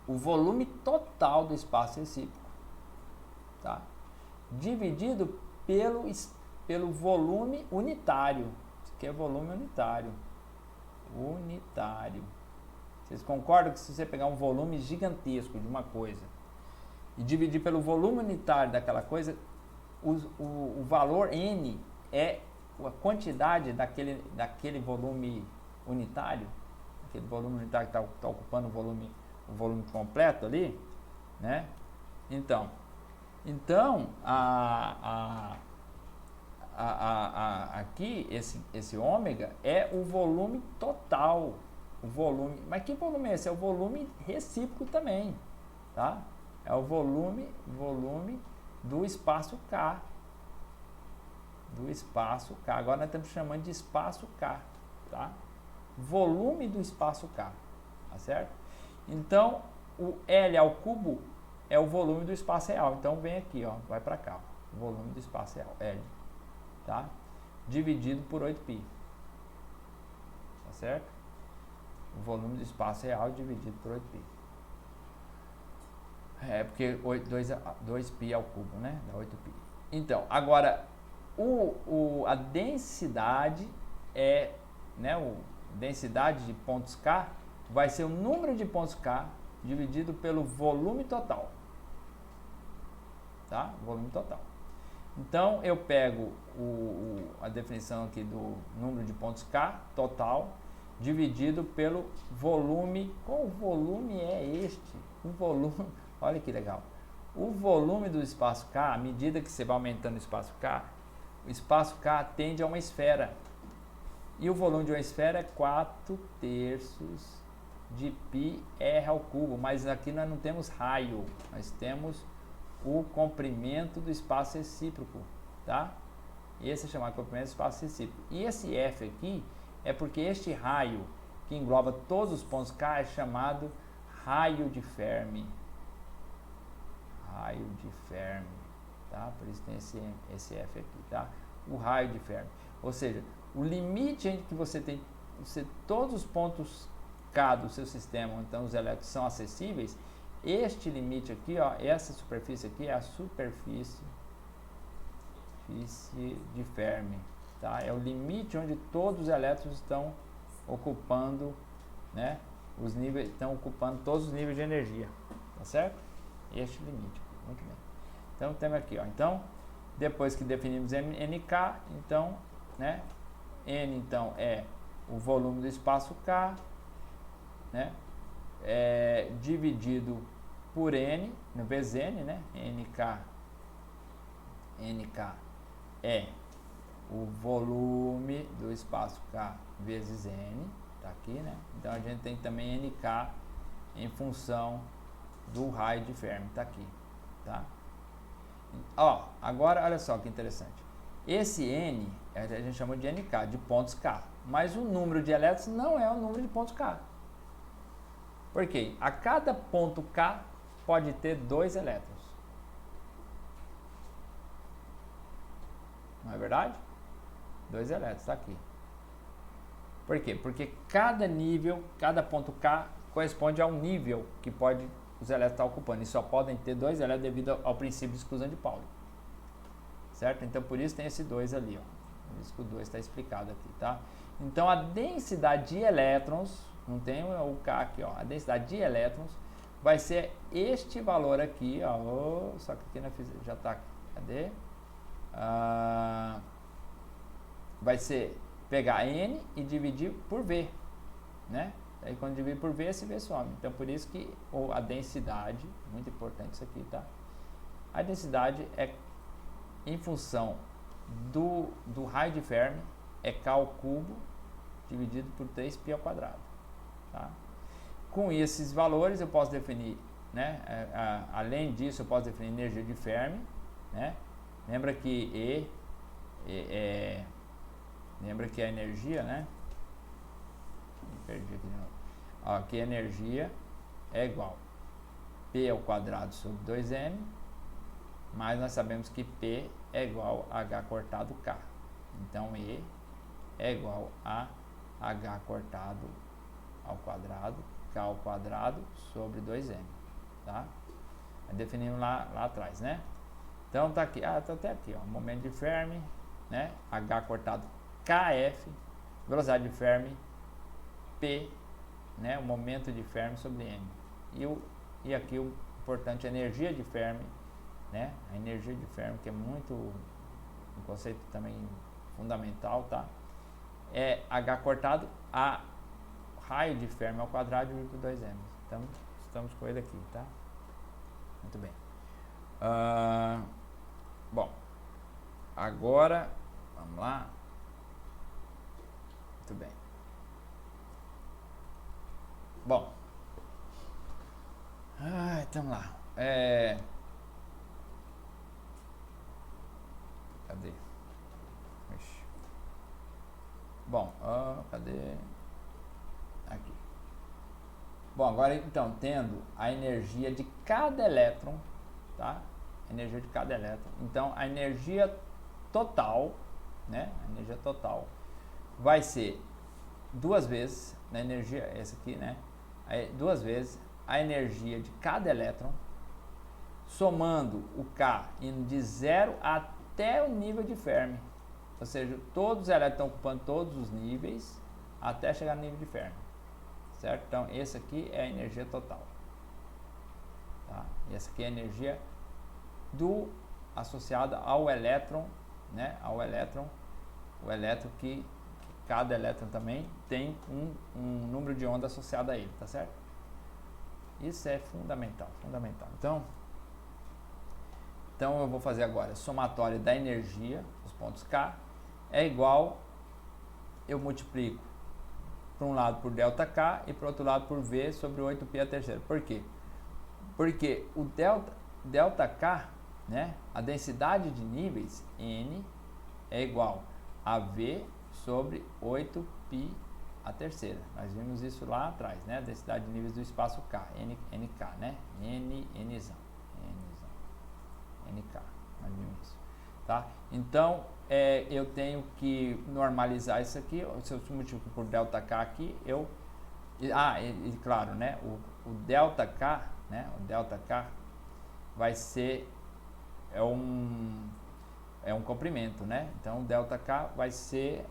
o volume total do espaço recíproco, tá? Dividido pelo volume unitário. Isso aqui é volume unitário. Vocês concordam que se você pegar um volume gigantesco de uma coisa e dividir pelo volume unitário daquela coisa, o valor n é a quantidade daquele volume unitário, aquele volume unitário que está ocupando o volume completo ali, né? Então aqui esse ômega é o volume total, mas que volume é esse? É o volume recíproco também, tá? É o volume do espaço K, agora nós estamos chamando de espaço K, tá? Volume do espaço K, tá certo? Então o L ao cubo é o volume do espaço real, então vem aqui, ó, vai para cá, o volume do espaço real, L, tá? Dividido por 8π, tá certo? O volume do espaço real dividido por 8π. Porque 2π ao cubo, né? Dá 8π. Então, agora, a densidade densidade de pontos K vai ser o número de pontos K dividido pelo volume total. Tá? Volume total. Então, eu pego a definição aqui do número de pontos K total dividido pelo volume. Qual volume é este? O volume, olha que legal. O volume do espaço K, à medida que você vai aumentando o espaço K tende a uma esfera. E o volume de uma esfera é 4/3 de πr ao cubo. Mas aqui nós não temos raio, nós temos o comprimento do espaço recíproco, tá? Esse é chamado comprimento do espaço recíproco. E esse F aqui é porque este raio que engloba todos os pontos K é chamado raio de Fermi. Raio de Fermi, tá? Por isso tem esse F aqui, tá? o raio de Fermi. Ou seja, o limite em que você tem, todos os pontos K do seu sistema, então os elétrons são acessíveis, este limite aqui, ó, essa superfície aqui é a superfície de Fermi, tá? É o limite onde todos os elétrons estão ocupando, né, os níveis, estão ocupando todos os níveis de energia, tá certo? Este limite, muito bem. Então temos aqui, ó, então depois que definimos NK, então, né, N então é o volume do espaço K, né, dividido por N, vezes N, né, NK é o volume do espaço K vezes N, tá aqui, né, então a gente tem também NK em função do raio de Fermi, tá aqui, tá. Ó, agora olha só que interessante. Esse N a gente chama de NK, de pontos K, mas o número de elétrons não é o número de pontos K. Por quê? A cada ponto K pode ter 2 elétrons. Não é verdade? 2 elétrons, está aqui. Por quê? Porque cada nível, cada ponto K corresponde a um nível que pode os elétrons estar ocupando. E só podem ter 2 elétrons devido ao princípio de exclusão de Pauli. Certo? Então por isso tem esse 2 ali, ó. Por isso que o 2 está explicado aqui, tá? Então a densidade de elétrons, não tem o K aqui, ó. A densidade de elétrons vai ser este valor aqui, ó. Só que aqui já está, cadê? Vai ser pegar N e dividir por V, né? Aí quando dividir por V, esse V some. Então por isso que a densidade, muito importante isso aqui, tá? A densidade é em função do raio de Fermi, é K ao cubo dividido por 3π ao quadrado, tá? Com esses valores eu posso definir, né? Além disso eu posso definir energia de Fermi, né? Lembra que lembra que a energia, né? Me perdi aqui de novo. Ó, que a energia é igual P ao quadrado sobre 2M, mas nós sabemos que P é igual a H cortado K. Então E é igual a H cortado ao quadrado, K ao quadrado sobre 2M, tá? Definimos lá atrás, né? Então tá aqui, tá até aqui, ó, momento de Fermi, né? H cortado KF, velocidade de Fermi, P, né? O momento de Fermi sobre M. E aqui o importante, a energia de Fermi, né? A energia de Fermi, que é muito um conceito também fundamental, tá? É H cortado a raio de Fermi ao quadrado dividido por 2M. Então, estamos com ele aqui, tá? Muito bem. Bom, agora, vamos lá. Muito bem. Bom. Estamos lá. Cadê? Ixi. Bom, cadê? Aqui. Bom, agora então, tendo a energia de cada elétron, tá? Energia de cada elétron. Então, a energia total, né? A energia total vai ser 2 vezes, na energia, essa aqui, né? 2 vezes a energia de cada elétron, somando o K indo de 0 até o nível de Fermi. Ou seja, todos os elétrons estão ocupando todos os níveis até chegar no nível de Fermi. Certo? Então, esse aqui é a energia total. Tá? E essa aqui é a energia associada ao elétron, né? Ao elétron, o elétron que cada elétron também tem um número de onda associado a ele, tá certo? Isso é fundamental, fundamental. Então eu vou fazer agora a somatória da energia, os pontos K, é igual, eu multiplico para um lado por ΔK e para o outro lado por V sobre 8π a terceira. Por quê? Porque o ΔK, né, a densidade de níveis, N, é igual a V sobre 8π a terceira. Nós vimos isso lá atrás, né? A densidade de níveis do espaço K, NK, né? Nzão, NK, nós vimos isso, tá? Então, eu tenho que normalizar isso aqui. Se eu multiplico por ΔK aqui, claro, né? O ΔK, né? O ΔK vai ser um comprimento, né? Então, o ΔK vai ser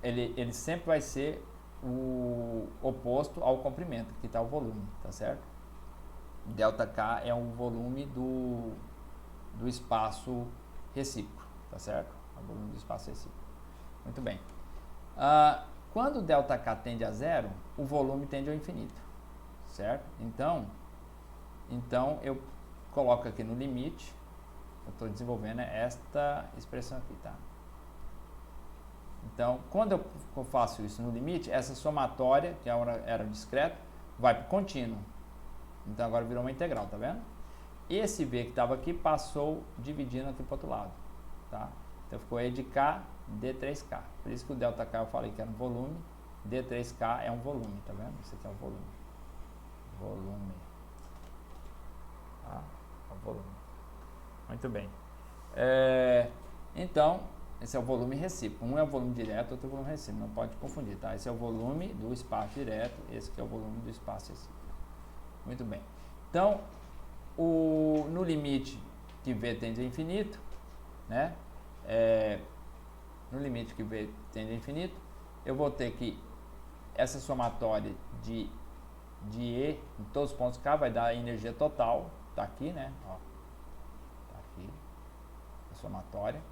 ele sempre vai ser o oposto ao comprimento, que está o volume, tá certo? ΔK é um volume do espaço recíproco, tá certo? É o volume do espaço recíproco. Muito bem. Quando o ΔK tende a zero, o volume tende ao infinito, certo? Então eu coloco aqui no limite, eu estou desenvolvendo esta expressão aqui, tá? Então, quando eu faço isso no limite, essa somatória, que era discreta, vai para o contínuo. Então, agora virou uma integral, tá vendo? Esse V que estava aqui passou dividindo aqui para o outro lado, tá? Então, ficou E de K, D3K. Por isso que o ΔK eu falei que era um volume, D3K é um volume, tá vendo? Isso aqui é um volume. Volume. Tá? É um volume. Muito bem. Então, esse é o volume recíproco. Um é o volume direto, outro é o volume recíproco. Não pode confundir, tá? Esse é o volume do espaço direto, esse aqui é o volume do espaço recíproco. Muito bem. Então, no limite que V tende a infinito, né? No limite que V tende a infinito, eu vou ter que essa somatória de E em todos os pontos K vai dar a energia total. Tá aqui, né? Ó, tá aqui. A somatória.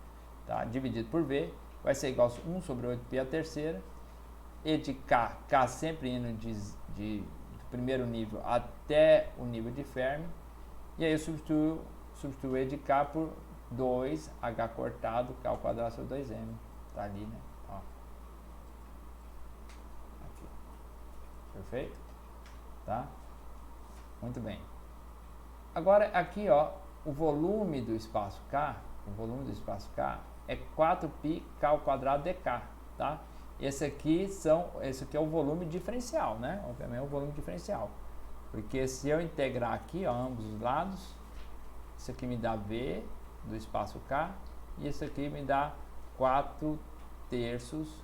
Tá? Dividido por V, vai ser igual a 1 sobre 8π a terceira. E de K, K sempre indo do primeiro nível até o nível de Fermi. E aí eu substituo E de K por 2H cortado, K ao quadrado sobre 2M. Tá ali, né? Ó. Aqui. Perfeito? Tá? Muito bem. Agora aqui, ó, o volume do espaço K é 4π K ao quadrado dK, tá? Esse aqui é o volume diferencial, né? Obviamente é o volume diferencial. Porque se eu integrar aqui, ó, ambos os lados, isso aqui me dá V do espaço K e isso aqui me dá 4 terços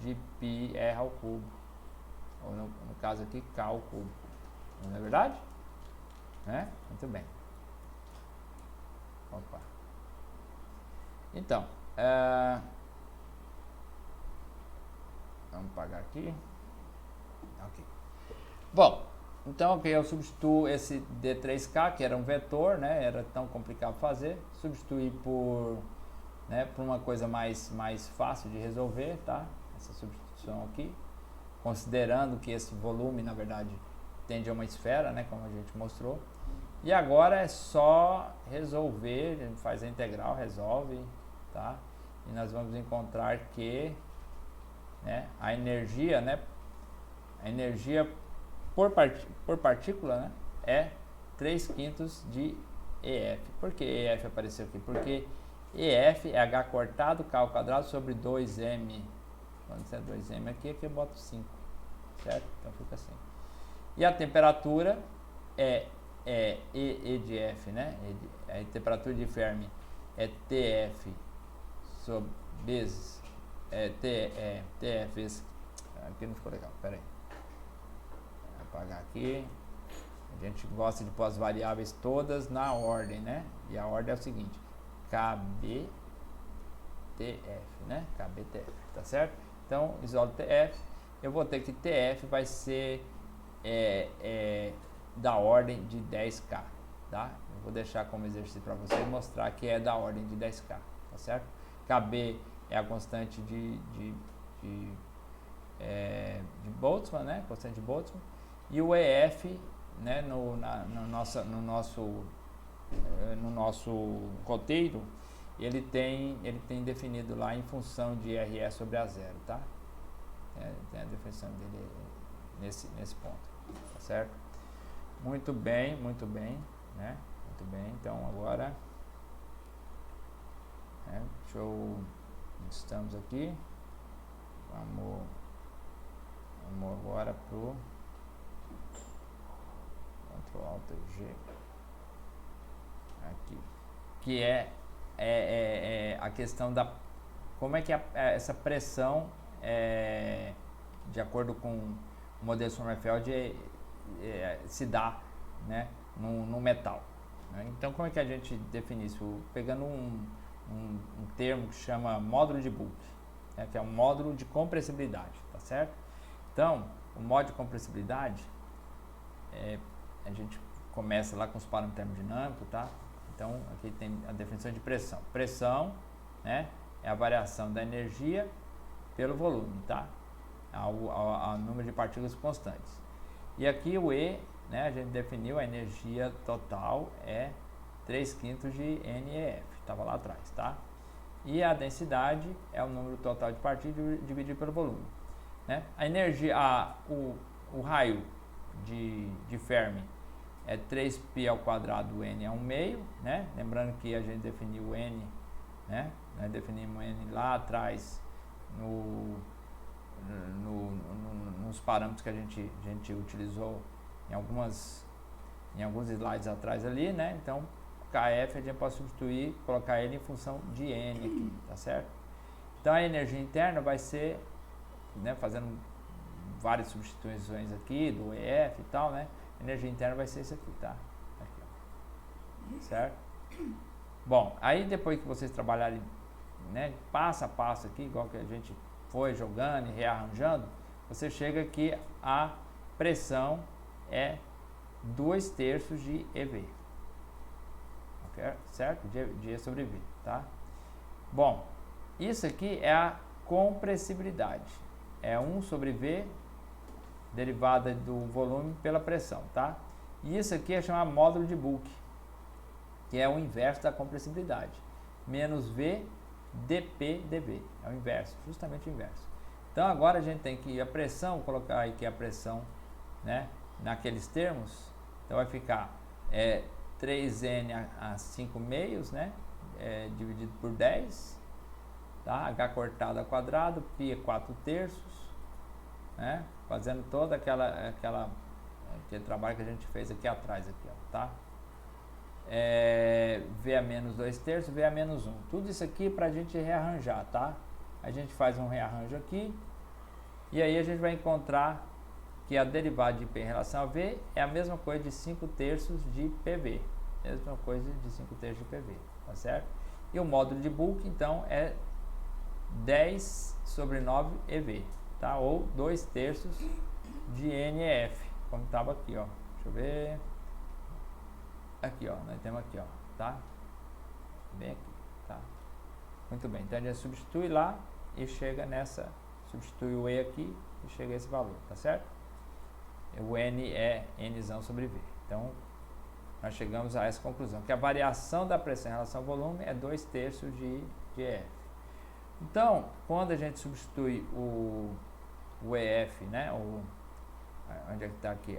de πr ao cubo. Ou no caso aqui, K ao cubo. Não é verdade? Né? Muito bem. Opa. Então, vamos apagar aqui. Ok. Bom, então aqui eu substituo esse D3K, que era um vetor, né? Era tão complicado fazer. Substituir por uma coisa mais fácil de resolver, tá? Essa substituição aqui. Considerando que esse volume, na verdade, tende a uma esfera, né? Como a gente mostrou. E agora é só resolver, a gente faz a integral, resolve, tá? E nós vamos encontrar que, né, a energia, né? A energia por partícula, né, é 3/5 de EF. Por que EF apareceu aqui? Porque EF é H cortado, K ao quadrado sobre 2M. Quando isso é 2M aqui eu boto 5, certo? Então fica assim. E a temperatura é E de F, né? A temperatura de Fermi é TF vezes TF vezes. Aqui não ficou legal, pera aí. Vou apagar aqui. A gente gosta de pôr as variáveis todas na ordem, né? E a ordem é o seguinte: KBTF, né? KBTF, tá certo? Então, isolo TF, eu vou ter que TF vai ser da ordem de 10K, tá? Eu vou deixar como exercício para vocês mostrar que é da ordem de 10K, tá certo? KB é a constante de Boltzmann, né? Constante de Boltzmann. E o EF, né? No nosso roteiro, ele tem definido lá em função de RE sobre A0, tá? Tem a definição dele nesse ponto, tá certo? Muito bem, né? Muito bem, então agora estamos aqui, vamos Vamos agora pro Ctrl Alt G aqui, que é a questão da como é que essa pressão de acordo com o modelo Sommerfeld se dá, né, no metal, né? Então como é que a gente define isso? Pegando um termo que chama módulo de Boole, né, que é um módulo de compressibilidade, tá certo? Então o módulo de compressibilidade a gente começa lá com os parâmetros termodinâmicos, tá? Então aqui tem a definição de pressão. Pressão, né, é a variação da energia pelo volume, tá? Ao número de partículas constantes. E aqui o E, né, a gente definiu a energia total é 3/5 de NEF, estava lá atrás, tá? E a densidade é o número total de partículas dividido pelo volume, né? A energia, o raio de Fermi é 3π ao quadrado, N é 1/2, né? Lembrando que a gente definiu o N, né? Nós definimos o N lá atrás nos parâmetros que a gente utilizou em alguns slides atrás ali, né? Então, KF a gente pode substituir, colocar ele em função de N aqui, tá certo? Então, a energia interna vai ser, né, fazendo várias substituições aqui, do EF e tal, né? A energia interna vai ser isso aqui, tá? Aqui, ó. Certo? Bom, aí depois que vocês trabalharem, né, passo a passo aqui, igual que a gente foi jogando e rearranjando, você chega que a pressão é 2/3 de EV, okay? Certo? De E sobre V, tá? Bom, isso aqui é a compressibilidade, é 1 sobre V derivada do volume pela pressão, tá? E isso aqui é chamado módulo de Boole, que é o inverso da compressibilidade, menos V dP dV, é o inverso, justamente o inverso. Então agora a gente tem que a pressão, colocar aí que a pressão, né, naqueles termos, então vai ficar 3N a 5 meios, né, dividido por 10, tá? H cortado ao quadrado, π é 4/3, né, fazendo todo aquele trabalho que a gente fez aqui atrás, aqui, ó, tá? V a menos 2/3, V a menos 1. Tudo isso aqui para a gente rearranjar, tá? A gente faz um rearranjo aqui e aí a gente vai encontrar que a derivada de P em relação a V é a mesma coisa de 5/3 de PV. Mesma coisa de 5/3 de PV, tá certo? E o módulo de Boole, então, é 10 sobre 9 EV, tá? Ou 2/3 de NEF, como estava aqui, ó. Deixa eu ver. Aqui, ó, nós temos aqui, ó, tá? Bem aqui, tá? Muito bem, então a gente substitui lá e chega nessa, substitui o E aqui e chega a esse valor, tá certo? O N é Nzão sobre V. Então, nós chegamos a essa conclusão, que a variação da pressão em relação ao volume é 2/3 de EF. Então, quando a gente substitui o EF, né? Onde é que está aqui?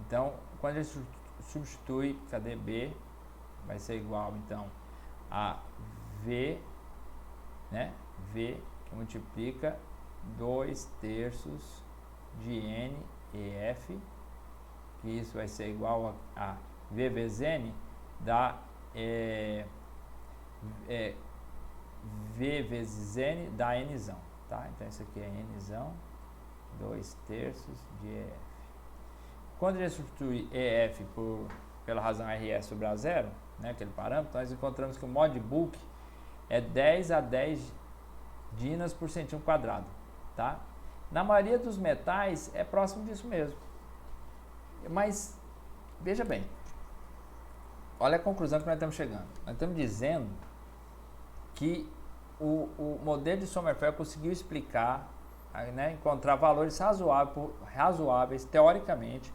Então, quando a gente substitui, cadê B? Vai ser igual, então, a V, né? V que multiplica 2/3 de NEF, que isso vai ser igual a V vezes N, dá V vezes N dá Nzão, tá? Então, isso aqui é Nzão, 2/3 de EF. Quando a gente substitui EF pela razão RS sobre A0, né, aquele parâmetro, nós encontramos que o módulo de Boole é 10 a 10 dinas por centímetro quadrado, tá? Na maioria dos metais é próximo disso mesmo. Mas, veja bem, olha a conclusão que nós estamos chegando. Nós estamos dizendo que o modelo de Sommerfeld conseguiu explicar, né, encontrar valores razoáveis teoricamente,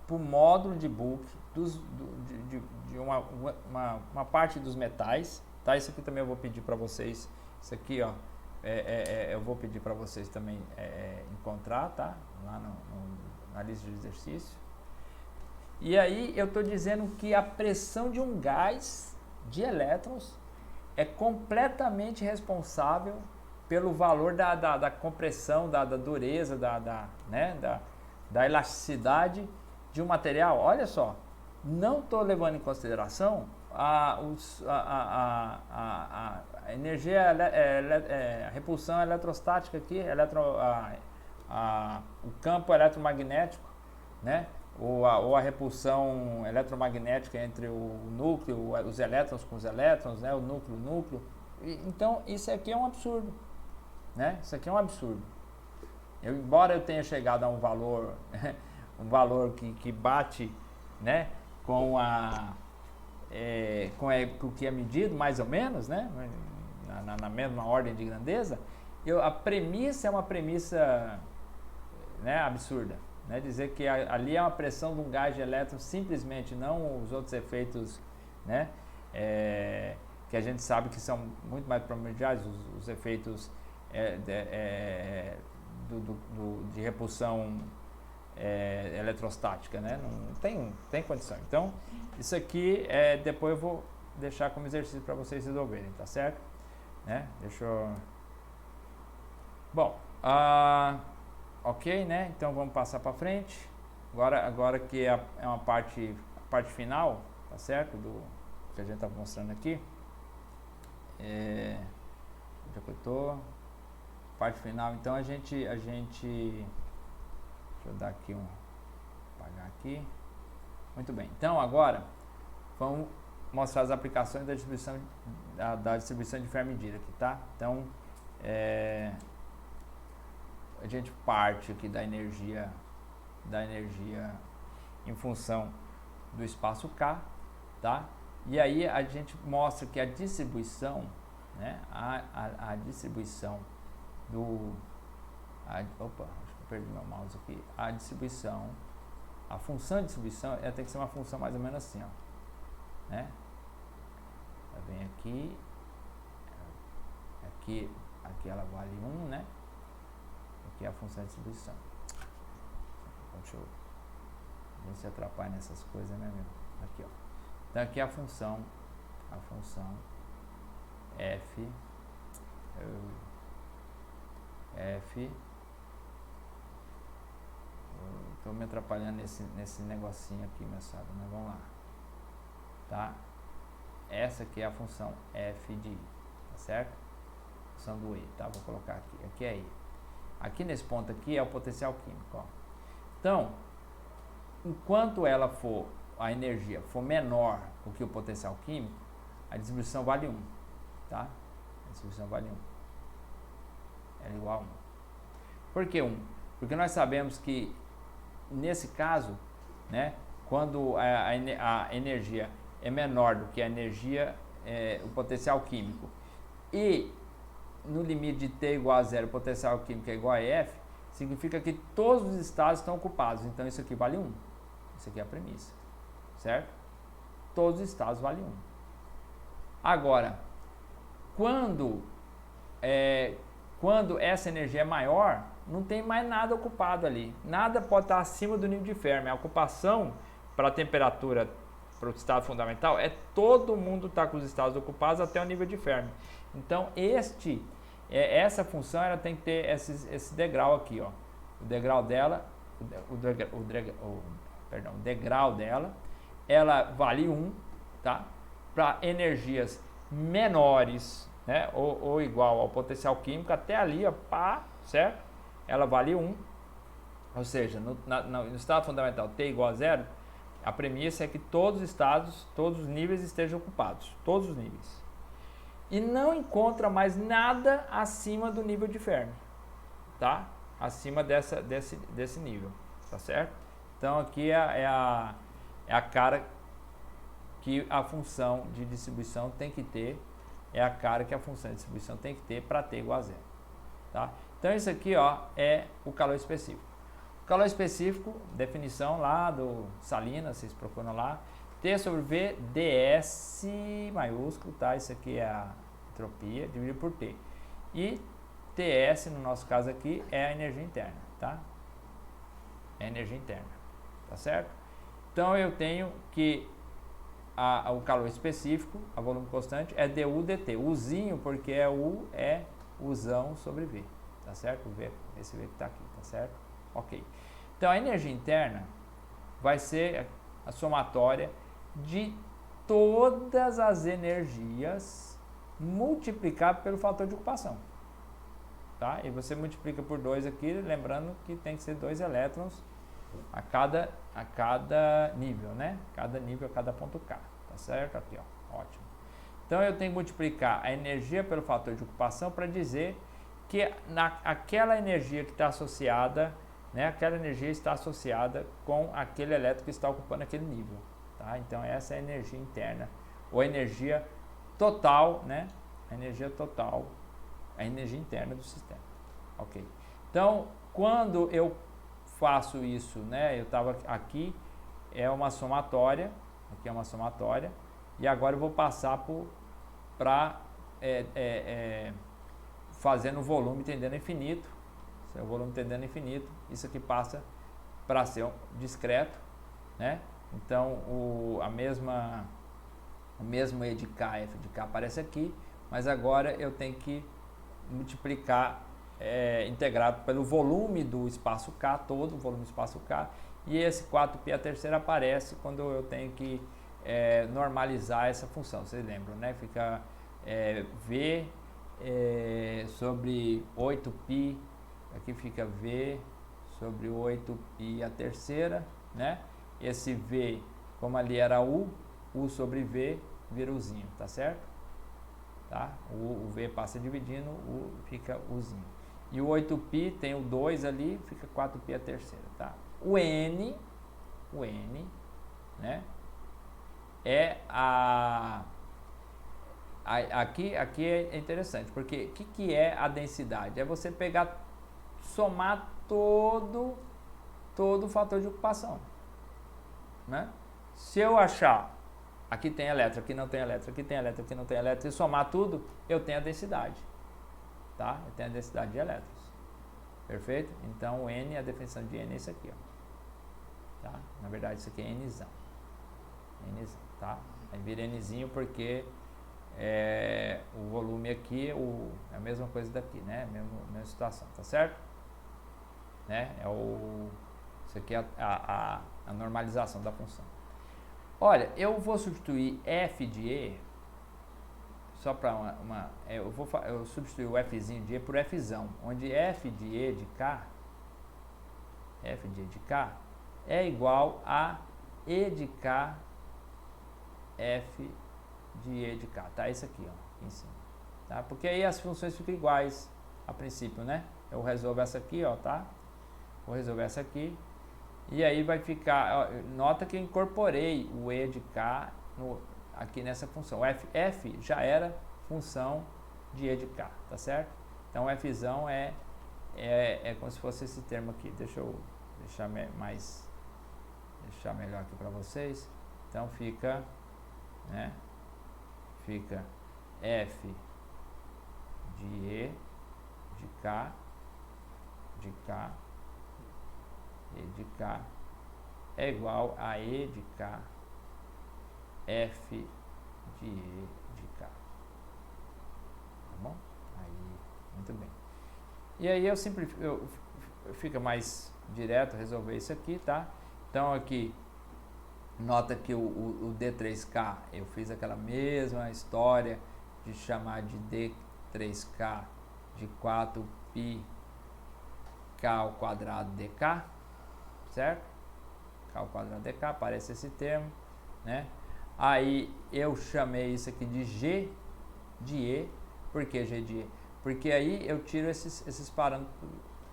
para o módulo de Boole de uma parte dos metais, tá? Isso aqui também eu vou pedir para vocês, isso aqui, ó, eu vou pedir para vocês também encontrar, tá? Lá na lista de exercício. E aí eu estou dizendo que a pressão de um gás de elétrons é completamente responsável pelo valor da compressão, da dureza, né, da elasticidade de um material. Olha só, não estou levando em consideração a energia, a repulsão eletrostática aqui, o campo eletromagnético, né? Ou a repulsão eletromagnética entre o núcleo, os elétrons com os elétrons, né? O núcleo. Então, isso aqui é um absurdo, né? Isso aqui é um absurdo. Embora eu tenha chegado a um valor, um valor que bate, né? Com o que é medido, mais ou menos, né? Na mesma ordem de grandeza, a premissa é uma premissa, né, absurda. Né? Dizer que ali é uma pressão de um gás de elétrons, simplesmente, não os outros efeitos, né? Que a gente sabe que são muito mais primordiais, os efeitos de repulsão eletrostática, né? Não tem condição. Então, isso aqui depois eu vou deixar como exercício para vocês resolverem, tá certo? Né? Deixa eu... Bom, ok, né? Então vamos passar para frente. Agora que é uma parte final, tá certo? Do que a gente tá mostrando aqui. Onde é que eu tô? Parte final. Então a gente deixa eu dar aqui apagar aqui. Muito bem. Então agora vamos mostrar as aplicações da distribuição de ferro-medida aqui, tá? Então a gente parte aqui da energia em função do espaço K, tá? E aí a gente mostra que a distribuição, né? A distribuição opa, acho que eu perdi meu mouse aqui. A função de distribuição tem que ser uma função mais ou menos assim, ó, né? Ela vem aqui ela vale 1, né? Aqui é a função de distribuição. Deixa eu não se atrapalhar nessas coisas, né, meu? Aqui, ó. Então aqui é a função f estou me atrapalhando nesse negocinho aqui, moçada, mas vamos lá, tá? Essa aqui é a função f de i, tá certo? Função do E, tá? Vou colocar aqui é I. Aqui nesse ponto aqui é o potencial químico, ó. Então, enquanto a energia for menor do que o potencial químico, a distribuição vale 1, tá? A distribuição vale 1. Ela é igual a 1. Por que 1? Porque nós sabemos que, nesse caso, né, quando a energia é menor do que a energia, o potencial químico, e no limite de T igual a 0, o potencial químico é igual a F, significa que todos os estados estão ocupados. Então, isso aqui vale 1. Isso aqui é a premissa, certo? Todos os estados valem 1. Agora, quando essa energia é maior, não tem mais nada ocupado ali. Nada pode estar acima do nível de Fermi. A ocupação para a temperatura, para o estado fundamental, todo mundo está com os estados ocupados até o nível de Fermi. Então, essa função ela tem que ter esse degrau aqui, ó. O degrau dela, o degrau dela, ela vale 1, tá? Para energias menores, né? Ou igual ao potencial químico, até ali, ó, pá, certo? Ela vale 1. Ou seja, no estado fundamental T igual a 0, a premissa é que todos os estados, todos os níveis estejam ocupados. Todos os níveis. E não encontra mais nada acima do nível de Fermi, tá? Acima desse nível, tá certo? Então aqui é a cara que a função de distribuição tem que ter, é a cara que a função de distribuição tem que ter para T igual a 0, tá? Então isso aqui, ó, é o calor específico. O calor específico, definição lá do Salinas, vocês procuram lá, T sobre V ds maiúsculo, tá? Isso aqui é a entropia dividido por T. E TS, no nosso caso aqui, é a energia interna, tá? É a energia interna, tá certo? Então eu tenho que o calor específico, a volume constante, é du dt. Uzinho, porque U é Uzão sobre V, tá certo? V, esse V que está aqui, tá certo? Ok. Então a energia interna vai ser a somatória de todas as energias multiplicado pelo fator de ocupação. Tá? E você multiplica por 2 aqui, lembrando que tem que ser 2 elétrons a cada nível, né? Cada nível, a cada ponto K, tá certo? Aqui, ó, ótimo. Então eu tenho que multiplicar a energia pelo fator de ocupação para dizer que aquela energia que está associada, né? Aquela energia está associada com aquele elétron que está ocupando aquele nível, tá? Então essa é a energia interna, ou a energia total, né? A energia total, a energia interna do sistema, ok? Então, quando eu faço isso, né? Eu estava aqui, é uma somatória, aqui é uma somatória, e agora eu vou passar para fazendo o volume tendendo a infinito. Se é o volume tendendo a infinito, isso aqui passa para ser discreto, né? Então, o mesmo E de K, F de K aparece aqui, mas agora eu tenho que multiplicar integrado pelo volume do espaço K todo, o volume do espaço K, e esse 4π a terceira aparece quando eu tenho que normalizar essa função, vocês lembram, né? Fica V sobre 8π, aqui fica V sobre 8π a terceira, né? Esse V, como ali era U sobre V vira Uzinho, tá certo? Tá? O V passa dividindo, o fica Uzinho. E o 8π tem o 2 ali, fica 4π a terceira, tá? O N, né? É aqui é interessante, porque o que é a densidade? É você pegar, somar todo o fator de ocupação, né? Se eu achar aqui tem elétron, aqui não tem elétron, aqui tem elétron, aqui não tem elétron, e somar tudo, eu tenho a densidade, tá? Eu tenho a densidade de elétrons, perfeito? Então o N, a definição de N é isso aqui, ó, tá? Na verdade isso aqui é Nzão, tá? Aí vira Nzinho porque o volume aqui é a mesma coisa daqui, né? Mesma situação, tá certo? Né? Isso aqui é a normalização da função. Olha, eu vou substituir f de E, só para eu substituir o fzinho de E por fzão, onde f de E de K é igual a E de K f de E de K, tá? Isso aqui, ó, aqui em cima, tá? Porque aí as funções ficam iguais a princípio, né? Eu resolvo essa aqui, ó, tá? Vou resolver essa aqui. E aí vai ficar, ó, nota que eu incorporei o E de K aqui nessa função. O f já era função de E de K, tá certo? Então o fzão é como se fosse esse termo aqui. Deixa eu deixar melhor aqui para vocês. Então fica, né? Fica f de E de K E de K é igual a E de K F de E de K, tá bom? Aí, muito bem. E aí eu fica mais direto resolver isso aqui, tá? Então aqui, nota que o D3K, eu fiz aquela mesma história de chamar de D3K de 4π K ao quadrado dK, certo? K ao quadrado dK, aparece esse termo, né? Aí eu chamei isso aqui de G de E. Por que G de E? Porque aí eu tiro esses parâmetros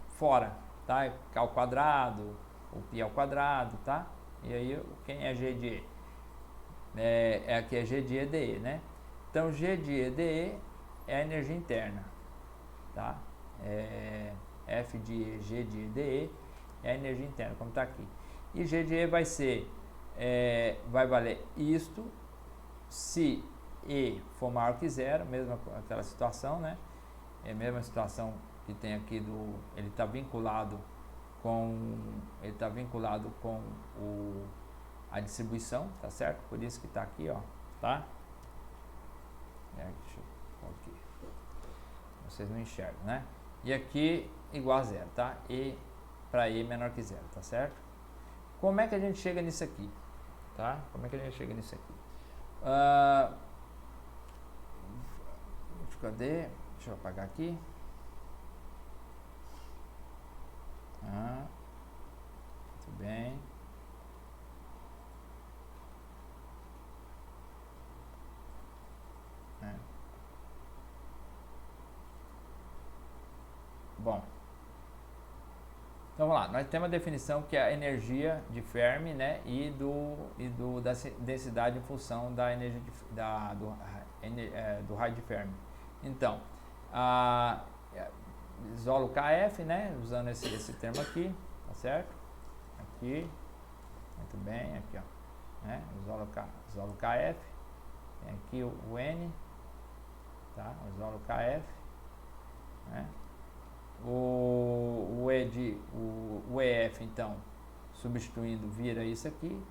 fora, tá? K ao quadrado, o π ao quadrado, tá? E aí quem é G de E? Aqui é G de E dE, né? Então G de E dE é a energia interna, tá? F de E, G de E dE é a energia interna, como está aqui. E G de E vai ser, vai valer isto se E for maior que zero, mesmo aquela situação, né? É a mesma situação que tem aqui ele está vinculado com a distribuição, tá certo? Por isso que está aqui, ó, tá? Deixa eu aqui. vocês não enxergam, né? E aqui igual a zero, tá? E para E menor que zero, tá certo? Como é que a gente chega nisso aqui? Tá? Como é que a gente chega nisso aqui? Cadê? Deixa eu apagar aqui. Muito bem. Bom, então vamos lá. Nós temos a definição que é a energia de Fermi, né, da densidade em função da energia do raio de Fermi. Então, isolo KF, né, usando esse termo aqui, tá certo? Aqui, muito bem, aqui ó, né, isolo KF, tem aqui o N, tá, o isolo KF, né? O EF, então, substituindo, vira isso aqui.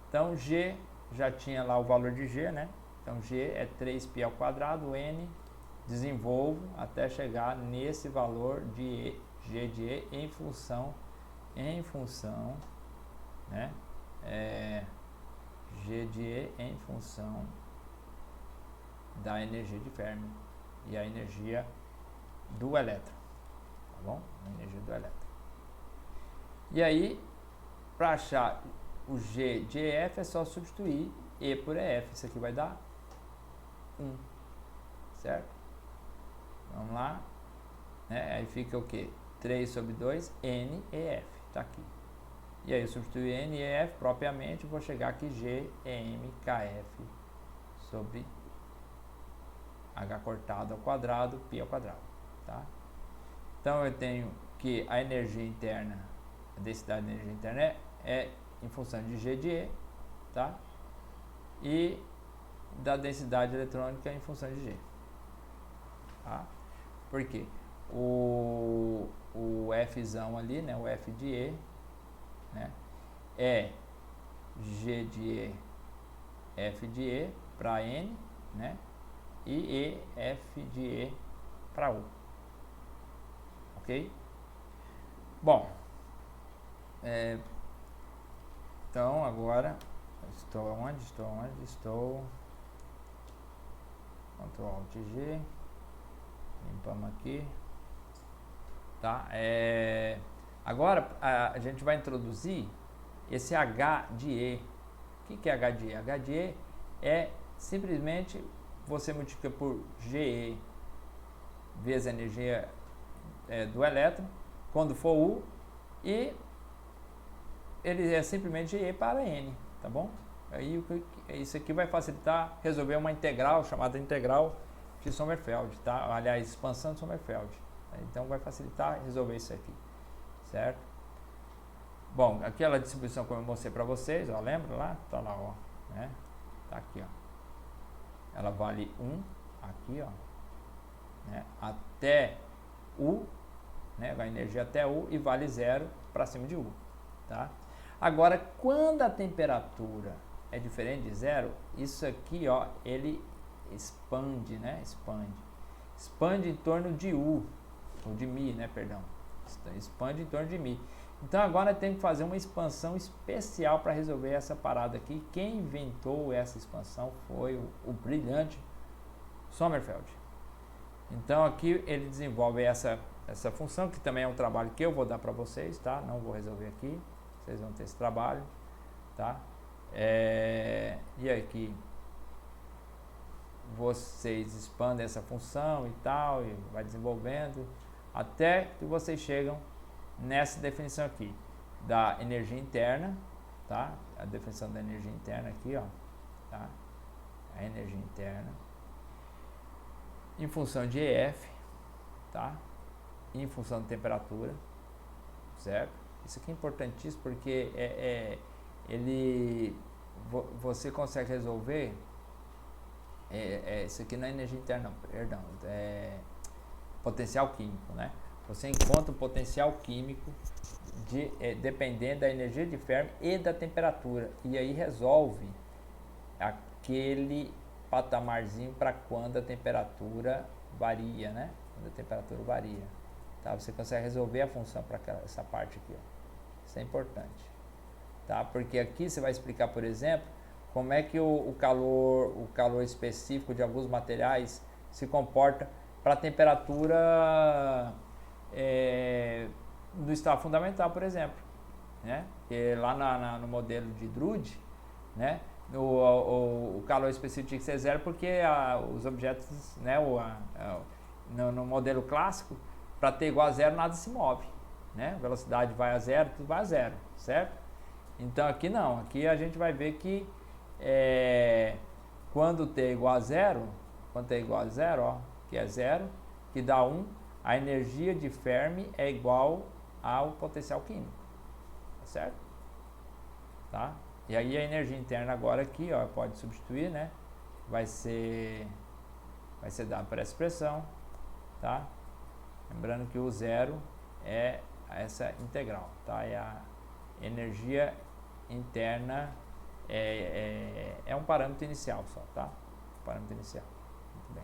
Então, G, já tinha lá o valor de G, né? Então, G é 3π ao quadrado, N, desenvolvo até chegar nesse valor de G de E em função, né? G de E em função da energia de Fermi e a energia do elétron. Bom, a energia do elétron. E aí, para achar o G de EF é só substituir E por EF. Isso aqui vai dar 1, certo? Vamos lá. Né? Aí fica o que? 3 sobre 2, NEF. Está aqui. E aí eu substituir N e EF propriamente, vou chegar aqui G EMKF sobre H cortado ao quadrado, π ao quadrado. Tá? Então eu tenho que a energia interna, a densidade da energia interna é em função de G de E, tá? E da densidade eletrônica em função de G. Tá? Por quê? O Fzão ali, né, o F de E, né, é G de E, F de E para N, né, e F de E para U. Ok? Bom, então agora estou onde? Estou Ctrl Alt G, limpamos aqui, tá? Agora a gente vai introduzir esse H de E. O que é H de E? H de E é simplesmente você multiplica por GE vezes a energia do elétron, quando for U, e ele é simplesmente E para N, tá bom? Aí isso aqui vai facilitar resolver uma integral chamada integral de Sommerfeld, tá? Aliás, expansão de Sommerfeld. Então vai facilitar resolver isso aqui, certo? Bom, aquela distribuição como eu mostrei para vocês, ó, lembra lá? Tá lá, ó, né? Tá aqui, ó. Ela vale 1 aqui, ó, né? Até U, né? A energia até U, e vale 0 para cima de U, tá? Agora, quando a temperatura é diferente de 0, isso aqui, ó, ele expande, né? Expande em torno de U, ou de Mi, né? Perdão. Expande em torno de Mi. Então agora tem que fazer uma expansão especial para resolver essa parada aqui. Quem inventou essa expansão foi o brilhante Sommerfeld. Então aqui ele desenvolve essa função, que também é um trabalho que eu vou dar para vocês, tá? Não vou resolver aqui, vocês vão ter esse trabalho, tá? E aqui vocês expandem essa função e tal, e vai desenvolvendo até que vocês chegam nessa definição aqui da energia interna, tá? A definição da energia interna aqui, ó, tá? A energia interna em função de EF, tá? E em função da temperatura, certo? Isso aqui é importantíssimo porque você consegue resolver. Isso aqui não é energia interna, não, perdão, é potencial químico, né? Você encontra o potencial químico dependendo da energia de Fermi e da temperatura, e aí resolve aquele patamarzinho para quando a temperatura varia, né? quando a temperatura varia. Tá? Você consegue resolver a função para essa parte aqui. Ó. Isso é importante. Tá? Porque aqui você vai explicar, por exemplo, como é que o calor específico de alguns materiais se comporta para a temperatura do estado fundamental, por exemplo. Né? Porque lá no modelo de Drude, né? O calor específico tinha que ser zero porque os objetos, né? No modelo clássico, para ter igual a zero, nada se move. Né? Velocidade vai a zero, tudo vai a zero, certo? Então aqui não, aqui a gente vai ver que quando t é igual a zero, ó, que é zero, que dá 1, a energia de Fermi é igual ao potencial químico, tá certo? Tá? E aí a energia interna agora aqui, ó, pode substituir, né? Vai ser dado por essa expressão, tá? Lembrando que o zero é essa integral, tá? É a energia interna, é um parâmetro inicial só, tá? Parâmetro inicial. Muito bem.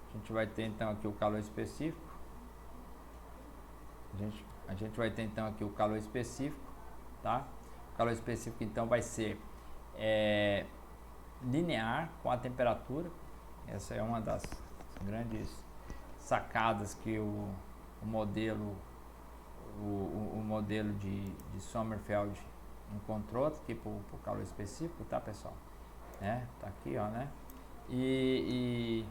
A gente vai ter então aqui o calor específico. A gente vai ter então aqui o calor específico, tá? O calor específico então vai ser linear com a temperatura. Essa é uma das grandes sacadas que o modelo de Sommerfeld encontrou aqui para o calor específico, tá, pessoal? Tá aqui, ó, né? E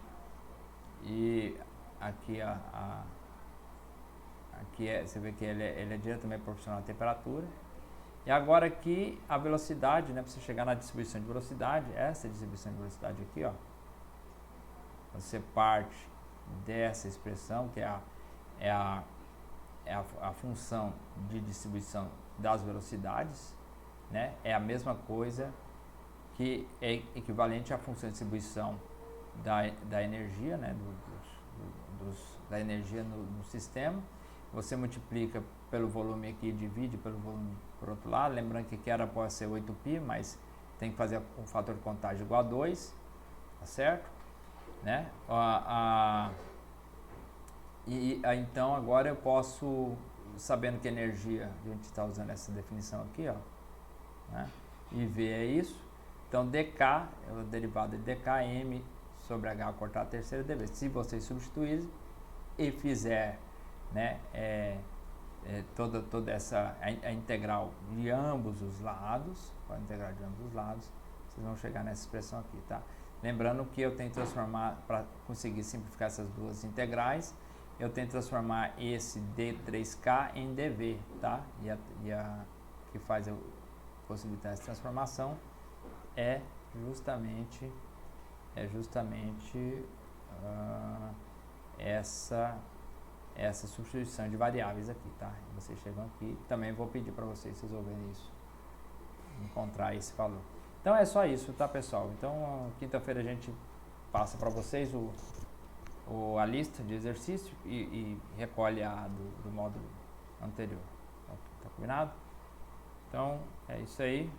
aqui aqui você vê que ele é diretamente proporcional à temperatura. E agora aqui a velocidade, né, para você chegar na distribuição de velocidade, essa distribuição de velocidade aqui, ó, você parte dessa expressão que é a função de distribuição das velocidades, né? É a mesma coisa que é equivalente à função de distribuição da energia, né? Da energia no sistema. Você multiplica pelo volume aqui e divide pelo volume por outro lado. Lembrando que aqui era pode ser 8π, mas tem que fazer um fator de contágio igual a 2, tá certo? Né? Então agora eu posso, sabendo que energia, a gente está usando essa definição aqui, ó, né? E V é isso. Então dk é a derivada de dkm sobre h cortar a terceira dv. Se vocês substituírem e fizer, né, toda essa a integral de ambos os lados, a integral de ambos os lados, vocês vão chegar nessa expressão aqui, tá? Lembrando que eu tenho que transformar, para conseguir simplificar essas duas integrais, eu tenho que transformar esse d3k em dv, tá? E a que faz eu possibilitar essa transformação é justamente essa substituição de variáveis aqui, tá? E vocês chegam aqui, também vou pedir para vocês resolverem isso, encontrar esse valor. Então é só isso, tá, pessoal? Então quinta-feira a gente passa para vocês a lista de exercício e recolhe a do módulo anterior. Tá combinado? Então é isso aí.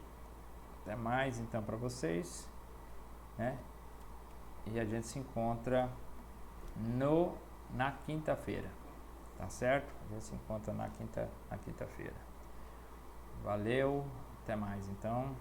Até mais então para vocês, né? E a gente se encontra na quinta-feira, tá certo? A gente se encontra na quinta-feira. Valeu, até mais então.